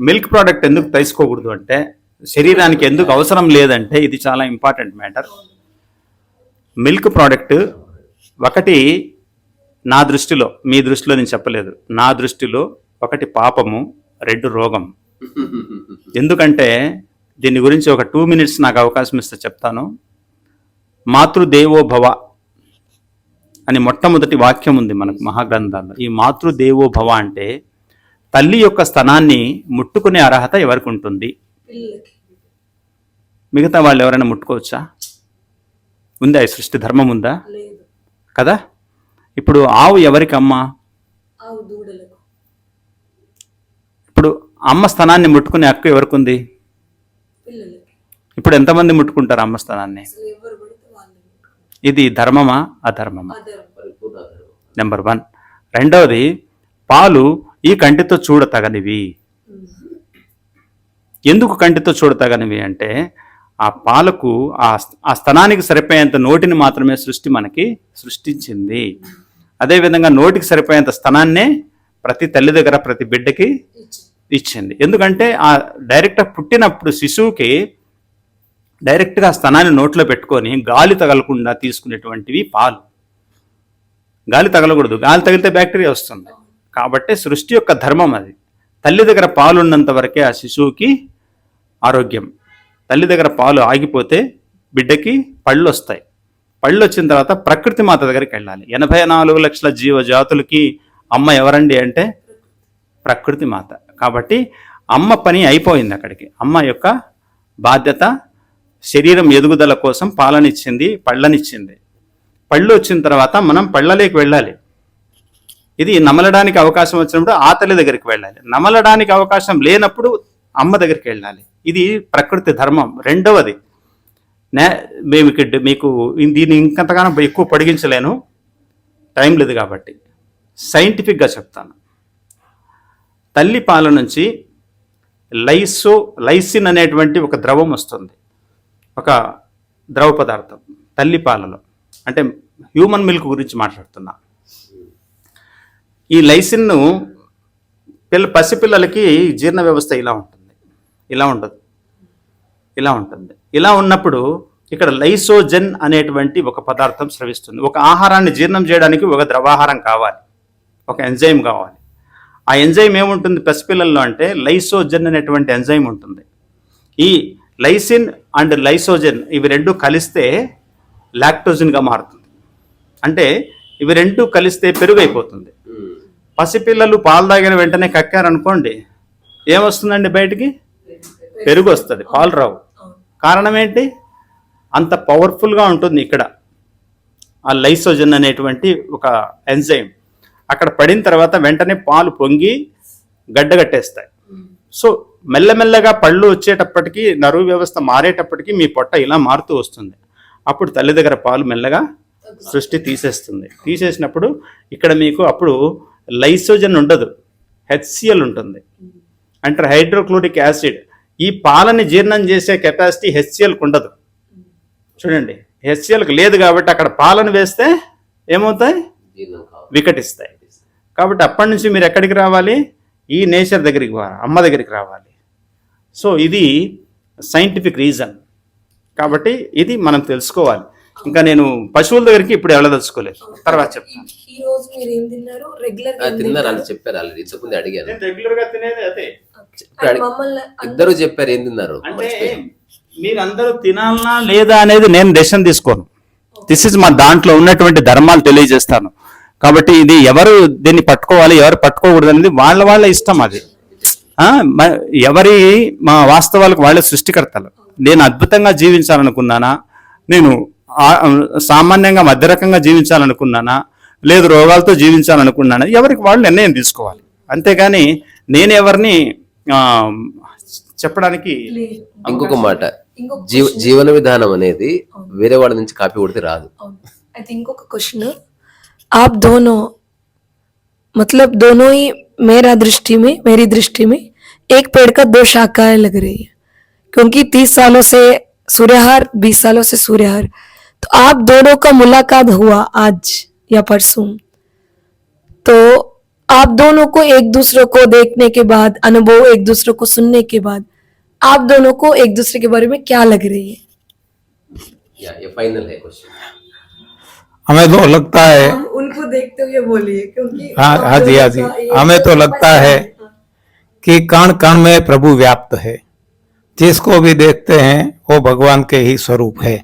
milk product ఎందుకు తీసుకోకూడదు అంటే శరీరానికి ఎందుకు అవసరం లేదంటే ఇది చాలా ఇంపార్టెంట్ మ్యాటర్. మిల్క్ ప్రోడక్ట్ ఒకటి నా దృష్టిలో, మీ దృష్టిలో నేను చెప్పలేదు, నా దృష్టిలో ఒకటి పాపము, 2 రోగం. ఎందుకంటే దీని గురించి ఒక 2 minutes నాకు అవకాశం ఇస్తే చెప్తాను. మాతృదేవో భవ అని మొట్టమొదటి వాక్యం ఉంది మనకు మహాగ్రంథాల్లో. ఈ మాతృదేవో భవ అంటే తల్లి యొక్క స్తనాన్ని ముట్టుకునే అర్హత ఎవరికి ఉంటుంది? మిగతా వాళ్ళు ఎవరైనా ముట్టుకోవచ్చా? ఉందా? ఈ సృష్టి ధర్మం ఉందా? కదా. ఇప్పుడు ఆవు ఎవరికి అమ్మ? ఇప్పుడు అమ్మ స్తనాన్ని ముట్టుకునే హక్కు ఎవరికి ఉంది? ఇప్పుడు ఎంతమంది ముట్టుకుంటారు అమ్మ స్తనాన్ని? ఇది ధర్మమా అధర్మమా? నెంబర్ 1. రెండవది, పాలు ఈ కంటితో చూడతగనివి. ఎందుకు కంటితో చూడతగనివి అంటే ఆ పాలకు ఆ స్తనానికి సరిపోయేంత నోటిని మాత్రమే సృష్టి మనకి సృష్టించింది. అదేవిధంగా నోటికి సరిపోయేంత స్తనాన్నే ప్రతి తల్లి దగ్గర ప్రతి బిడ్డకి ఇచ్చింది. ఎందుకంటే ఆ డైరెక్ట్గా పుట్టినప్పుడు శిశువుకి డైరెక్ట్గా స్తనాన్ని నోట్లో పెట్టుకొని గాలి తగలకుండా తీసుకునేటువంటివి పాలు. గాలి తగలకూడదు, గాలి తగిలితే బ్యాక్టీరియా వస్తుంది. కాబట్టి సృష్టి యొక్క ధర్మం అది. తల్లి దగ్గర పాలు ఉన్నంత వరకే ఆ శిశువుకి ఆరోగ్యం. తల్లి దగ్గర పాలు ఆగిపోతే బిడ్డకి పళ్ళు వస్తాయి. పళ్ళు వచ్చిన తర్వాత ప్రకృతి మాత దగ్గరికి వెళ్ళాలి. 84 లక్షల జీవజాతులకి అమ్మ ఎవరండి అంటే ప్రకృతి మాత. కాబట్టి అమ్మ పని అయిపోయింది అక్కడికి. అమ్మ యొక్క బాధ్యత శరీరం ఎదుగుదల కోసం పాలనిచ్చింది, పళ్ళనిచ్చింది. పళ్ళు వచ్చిన తర్వాత మనం పళ్ళలోకి వెళ్ళాలి. ఇది నమలడానికి అవకాశం వచ్చినప్పుడు ఆ తల్లి దగ్గరికి వెళ్ళాలి. నమలడానికి అవకాశం లేనప్పుడు అమ్మ దగ్గరికి వెళ్ళాలి. ఇది ప్రకృతి ధర్మం. రెండవది, మీకు దీన్ని ఇంకంతగానో ఎక్కువ పొడిగించలేను, టైం లేదు కాబట్టి సైంటిఫిక్గా చెప్తాను. తల్లి పాల నుంచి లైసిన్ అనేటువంటి ఒక ద్రవం వస్తుంది, ఒక ద్రవ పదార్థం తల్లి పాలలో. అంటే హ్యూమన్ మిల్క్ గురించి మాట్లాడుతున్నా. ఈ లైసిన్ను పసిపిల్లలకి జీర్ణ వ్యవస్థ ఇలా ఉంటుంది, ఇలా ఉండదు, ఇలా ఉంటుంది. ఇలా ఉన్నప్పుడు ఇక్కడ లైసోజెన్ అనేటువంటి ఒక పదార్థం స్రవిస్తుంది. ఒక ఆహారాన్ని జీర్ణం చేయడానికి ఒక ద్రవాహారం కావాలి, ఒక ఎంజైమ్ కావాలి. ఆ ఎంజైమ్ ఏముంటుంది పసిపిల్లల్లో అంటే లైసోజెన్ అనేటువంటి ఎంజైమ్ ఉంటుంది. ఈ లైసిన్ అండ్ లైసోజెన్ ఇవి రెండు కలిస్తే లాక్టోజిన్గా మారుతుంది. అంటే ఇవి రెండు కలిస్తే పెరుగు అయిపోతుంది. పసిపిల్లలు పాలు తాగిన వెంటనే కక్కారనుకోండి, ఏమొస్తుందండి బయటికి? పెరుగు వస్తుంది, పాలు రావు. కారణం ఏంటి? అంత పవర్ఫుల్గా ఉంటుంది ఇక్కడ ఆ లైసోజన్ అనేటువంటి ఒక ఎంజైమ్. అక్కడ పడిన తర్వాత వెంటనే పాలు పొంగి గడ్డగట్టేస్తాయి. సో మెల్లమెల్లగా పళ్ళు వచ్చేటప్పటికి, నరువు వ్యవస్థ మారేటప్పటికి మీ పొట్ట ఇలా మారుతూ వస్తుంది. అప్పుడు తల్లి దగ్గర పాలు మెల్లగా సృష్టి తీసేస్తుంది. తీసేసినప్పుడు ఇక్కడ మీకు అప్పుడు లైసోజన్ ఉండదు, హెచ్సిఎల్ ఉంటుంది, అంటే హైడ్రోక్లోరిక్ యాసిడ్. ఈ పాలని జీర్ణం చేసే కెపాసిటీ హెచ్సిఎల్కి ఉండదు. చూడండి, హెచ్సిఎల్కి లేదు కాబట్టి అక్కడ పాలను వేస్తే ఏమవుతాయి? వికటిస్తాయి. కాబట్టి అప్పటి నుంచి మీరు ఎక్కడికి రావాలి? ఈ నేచర్ దగ్గరికి, అమ్మ దగ్గరికి రావాలి. సో ఇది సైంటిఫిక్ రీజన్. కాబట్టి ఇది మనం తెలుసుకోవాలి. ఇంకా నేను పశువుల దగ్గరికి ఇప్పుడు వెళ్ళదలుచుకోలేదు, తర్వాత చెప్తాను. ఈ రోజు మీరు ఏం తిన్నారు? రెగ్యులర్ తిన్నారు అని చెప్పారు ఆల్రెడీ, ఇంతకుముందు అడిగాను. నేను రెగ్యులర్ గా తినేది అదే. ఇద్దరు చెప్పారు ఏం తిన్నారు అంటే మీరందరూ తినాలనా లేదా అనేది నేను డెసిషన్ తీసుకోను. దిస్ ఇస్ మా దాంట్లో ఉన్నటువంటి ధర్మాలు తెలియజేస్తాను. కాబట్టి ఇది ఎవరు దీన్ని పట్టుకోవాలి, ఎవరు పట్టుకోకూడదు అనేది వాళ్ళ ఇష్టం. అది ఎవరి మా వాస్తవాలకు వాళ్ళే సృష్టికర్తలు. నేను అద్భుతంగా జీవించాలనుకున్నానా, నేను సామాన్యంగా మధ్య రకంగా జీవించాలనుకున్నానా, లేదు రోగాలతో జీవించాలనుకున్నానా, ఎవరికి వాళ్ళు నిర్ణయం తీసుకోవాలి. అంతేగాని నేను ఎవరిని చెప్పడానికి. ఇంకొక మాట, జీవన విధానం అనేది వేరే వాళ్ళ నుంచి కాపీ కొడితే రాదు. అయితే ఇంకొక క్వశ్చన్, आप दोनों मतलब दोनों ही मेरी दृष्टि में एक पेड़ का दो शाखाएं लग रही है, क्योंकि 30 सालों से सूर्यहार, 20 सालों से सूर्यहार. तो आप दोनों का मुलाकात हुआ आज या परसों, तो आप दोनों को एक दूसरे को देखने के बाद, अनुभव एक दूसरे को सुनने के बाद, आप दोनों को एक दूसरे के बारे में क्या लग रही है? ये फाइनल है क्वेश्चन. हमें तो लगता है, उनको देखते हुए बोलिए, क्योंकि हाँ जी, हमें तो लगता है कि कण कण में प्रभु व्याप्त है. जिसको भी देखते हैं वो भगवान के ही स्वरूप है.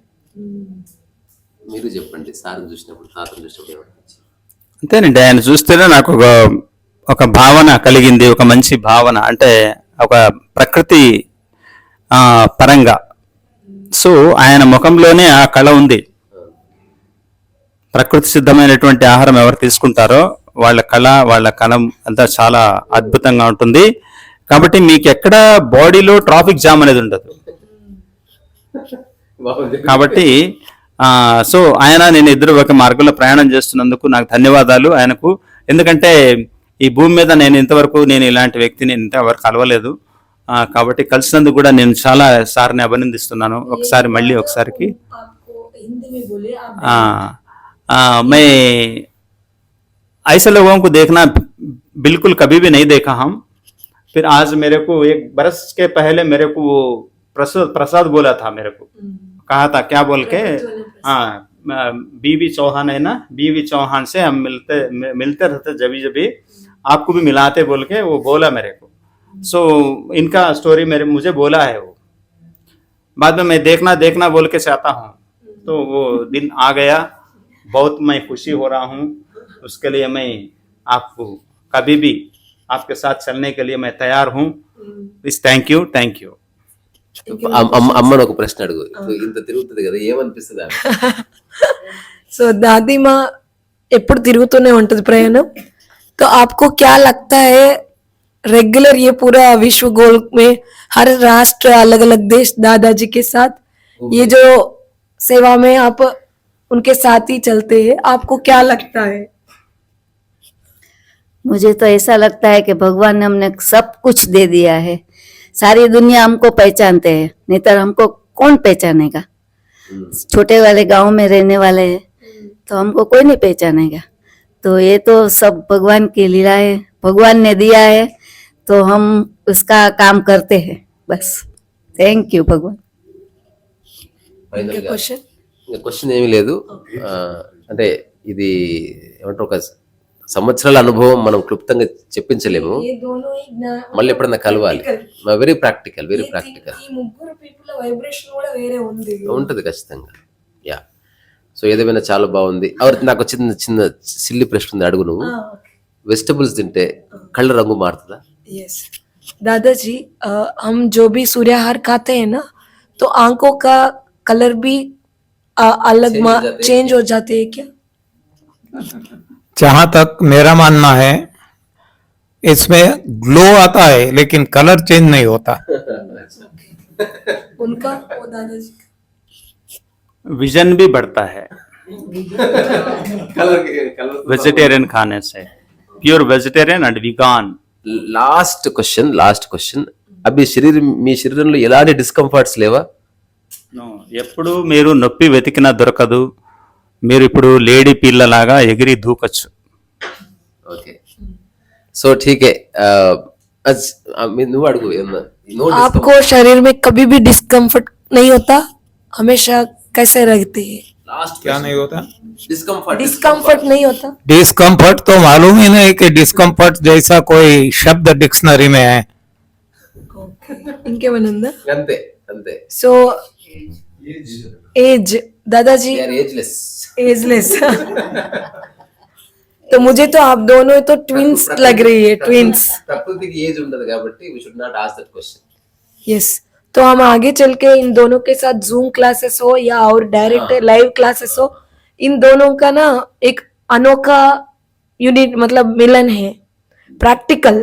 మీరు చెప్పండి, సార్ చూసినప్పుడు, తాతను చూసినప్పుడు ఏమనిపించింది? అంతేనండి, ఆయన చూస్తేనే నాకు ఒక భావన కలిగింది, ఒక మంచి భావన. అంటే ఒక ప్రకృతి పరంగా. సో ఆయన ముఖంలోనే ఆ కళ ఉంది. ప్రకృతి సిద్ధమైనటువంటి ఆహారం ఎవరు తీసుకుంటారో వాళ్ళ కళ, వాళ్ళ కలం అంతా చాలా అద్భుతంగా ఉంటుంది. కాబట్టి మీకు ఎక్కడ బాడీలో ట్రాఫిక్ జామ్ అనేది ఉండదు. కాబట్టి సో నేను ఇద్దరు ఒక మార్గంలో ప్రయాణం చేస్తున్నందుకు నాకు ధన్యవాదాలు ఆయనకు. ఎందుకంటే ఈ భూమి మీద నేను ఇలాంటి వ్యక్తిని ఇంతవరకు కలవలేదు. కాబట్టి కలిసినందుకు కూడా నేను చాలా సార్ని అభినందిస్తున్నాను. ఒకసారికి मैं ऐसे लोगों को देखना बिल्कुल कभी भी नहीं देखा हम. फिर आज मेरे को 1 बरस के पहले मेरे को वो प्रसाद बोला था, मेरे को कहा था, क्या बोल के, बीवी चौहान है ना, बीवी चौहान से हम मिलते रहते जब आपको भी मिलाते बोल के वो बोला मेरे को. सो इनका स्टोरी मुझे बोला है वो. बाद में मैं देखना बोल के चाहता हूँ. तो वो दिन आ गया. बहुत मैं खुशी हो रहा हूँ. उसके लिए मैं आपको कभी भी आपके साथ चलने के लिए मैं तैयार हूँ. Please thank you. అమ్మను ఒక ప్రశ్న అడుగు. ఇంత తిరుగుతుంది కదా, ఏమనిపిస్తుంది? సో దాదీమా ఎప్పుడు తిరుగుతూనే ఉంటుంది ప్రయాణం. तो आपको क्या लगता है, रेगुलर ये पूरा विश्व गोल में हर राष्ट्र, अलग अलग देश दादाजी के साथ ये जो सेवा में आप उनके साथ ही चलते हैं, आपको क्या लगता है? मुझे तो ऐसा लगता है कि भगवान ने हमने सब कुछ दे दिया है. सारी दुनिया हमको पहचानते हैं, नहीं तो हमको कौन पहचानेगा? छोटे वाले गांव में रहने वाले हैं तो हमको कोई नहीं पहचानेगा. तो ये तो सब भगवान की लीला है, भगवान ने दिया है तो हम उसका काम करते हैं बस. थैंक यू भगवान. ఫైనల్ గా క్వశ్చన్ ఇంకా క్వశ్చన్ ఏమీ లేదు. అంటే ఇది ఏమంటారు, ఒక సంవత్సరాల అనుభవం మనం క్లుప్తంగా చెప్పించలేము. మళ్ళీ ఎప్పుడన్నా కలవాలి. వెరీ ప్రాక్టికల్, వెరీ ప్రాక్టికల్ ఈ ముగ్గురు పీపుల్ వైబ్రేషన్ కూడా వేరే ఉంది. ఉంటుంది ఖచ్చితంగా. యా, సో ఏదేమైనా చాలా బాగుంది. నాకు చిన్న చిన్న సిల్లి ప్రశ్న ఉంది, అడుగు నువ్వు. వెజిటబుల్స్ తింటే కళ్ళ రంగు మారుతుందా? यस दादाजी, हम जो भी सूर्याहार खाते हैं ना, तो आंखों का कलर भी अलग चेंज हो जाते हैं क्या? जहां तक मेरा मानना है इसमें ग्लो आता है लेकिन कलर चेंज नहीं होता. उनका वो दादाजी का। विजन भी बढ़ता है वेजिटेरियन खाने से. Pure vegetarian and vegan. Last question అవి మీ శరీరంలో ఎలాంటి డిస్కంఫర్ట్స్ లేవా? ఎప్పుడు మీరు నొప్పి వెతికినా దొరకదు. మీరు ఇప్పుడు లేడీ పిల్లలాగా ఎగిరి దూకొచ్చు. Okay, so ఠీకే. నువ్వు అడుగు. आपको शरीर में कभी भी डिस्कम्फर्ट नहीं होता? हमेशा कैसे रहते हैं? क्या नहीं होता? डिस्कम्फर्ट नहीं होता? डिस्कम्फर्ट तो मालूम ही नहीं कि डिस्कम्फर्ट जैसा कोई शब्द डिक्शनरी में है. ఇంకేమన్నా? అంతే అంతే. సో एज दादाजी ఏజ్లెస్. एजलेस तो मुझे तो आप दोनों तो ट्विंस लग रही है, ट्विंस. ప్రకృతికి ఏజ్ ఉండదు కాబట్టి we should not ask that question. Yes, तो हम आगे चल के इन दोनों के साथ जूम क्लासेस हो या और डायरेक्ट लाइव क्लासेस हो, इन दोनों का ना एक अनोखा यूनिट मतलब मिलन है, प्रैक्टिकल.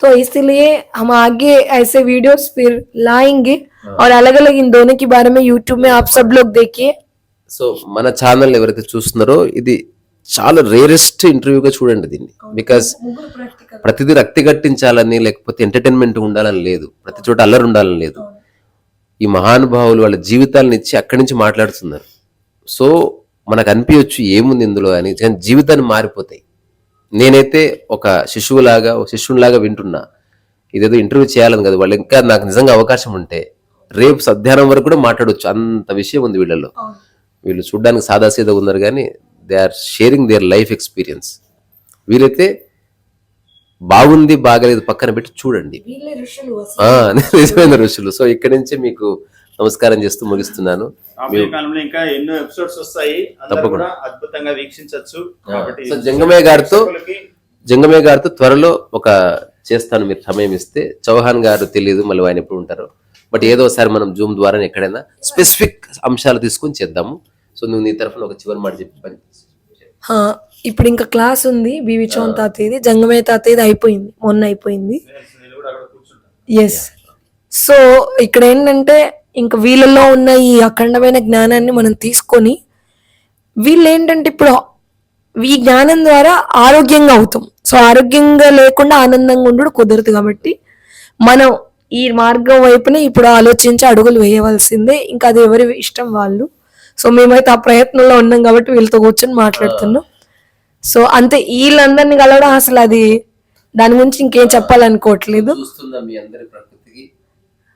तो इसलिए हम आगे ऐसे वीडियोस फिर लाएंगे और अलग अलग इन दोनों के बारे में यूट्यूब में आप सब लोग देखिए. సో మన ఛానల్ ఎవరైతే చూస్తున్నారో ఇది చాలా రేరెస్ట్ ఇంటర్వ్యూగా చూడండి దీన్ని. బికాస్ ప్రతిదీ రక్తి కట్టించాలని లేకపోతే ఎంటర్టైన్మెంట్ ఉండాలని లేదు, ప్రతి చోట అల్లరి ఉండాలని లేదు. ఈ మహానుభావులు వాళ్ళ జీవితాలను ఇచ్చి అక్కడి నుంచి మాట్లాడుతున్నారు. సో మనకు అనిపించచ్చు ఏముంది ఇందులో అని, కానీ జీవితాన్ని మారిపోతాయి. నేనైతే ఒక శిష్యునిలాగా వింటున్నా. ఇదేదో ఇంటర్వ్యూ చేయాలని కదా, వాళ్ళు ఇంకా నాకు నిజంగా అవకాశం ఉంటే రేపు సధ్యాహ్నం వరకు కూడా మాట్లాడవచ్చు. అంత విషయం ఉంది వీళ్ళలో. వీళ్ళు చూడడానికి సాదాసీదా ఉన్నారు కానీ they are sharing their life experience. వీలైతే బాగుంది బాగలేదు పక్కన పెట్టి చూడండి. నిజమైన ఋషులు. సో ఇక్కడి నుంచి మీకు నమస్కారం చేస్తూ ముగిస్తున్నాను. రాబోయే కాలంలో ఇంకా ఎన్నో ఎపిసోడ్స్ వస్తాయి, తప్పకుండా అద్భుతంగా వీక్షించవచ్చు. సో జంగమయ్య గారితో త్వరలో ఒక చేస్తాను, మీరు సమయం ఇస్తే. చౌహాన్ గారు తెలియదు మళ్ళీ ఆయన ఎప్పుడు ఉంటారో, బట్ ఏదో ఒకసారి మనం జూమ్ ద్వారా ఎక్కడైనా స్పెసిఫిక్ అంశాలు తీసుకొని చేద్దాము. సో నువ్వు నీ తరఫున ఒక చివరి మాట చెప్పి పని. ఇప్పుడు ఇంకా క్లాస్ ఉంది, బీవీ చౌన్ తాతయ్యది, జంగమయ్య తాతయ్యది అయిపోయింది, మొన్న అయిపోయింది. ఎస్, సో ఇక్కడ ఏంటంటే ఇంకా వీళ్ళలో ఉన్న ఈ అఖండమైన జ్ఞానాన్ని మనం తీసుకొని, వీళ్ళు ఏంటంటే ఇప్పుడు ఈ జ్ఞానం ద్వారా ఆరోగ్యంగా అవుతాం. సో ఆరోగ్యంగా లేకుండా ఆనందంగా ఉండడం కుదరదు కాబట్టి మనం ఈ మార్గం వైపునే ఇప్పుడు ఆలోచించి అడుగులు వేయవలసిందే. ఇంకా అది ఎవరి ఇష్టం వాళ్ళు. సో మేమైతే ఆ ప్రయత్నంలో ఉన్నాం కాబట్టి వీళ్ళతో కూర్చొని మాట్లాడుతున్నాం. సో అంతే, వీళ్ళందరినీ కలవడం అసలు అది దాని గురించి ఇంకేం చెప్పాలనుకోవట్లేదు. చూస్తున్నా మీ అందరి ప్రకృతికి,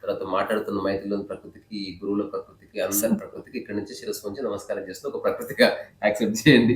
తర్వాత మాట్లాడుతున్న మైత్రిలోని ప్రకృతికి, గురువుల ప్రకృతికి, అందరి ప్రకృతికి ఇక్కడ నుంచి శిరస్సు నుంచి నమస్కారం చేస్తూ ఒక ప్రకృతిగా యాక్సెప్ట్ చేయండి.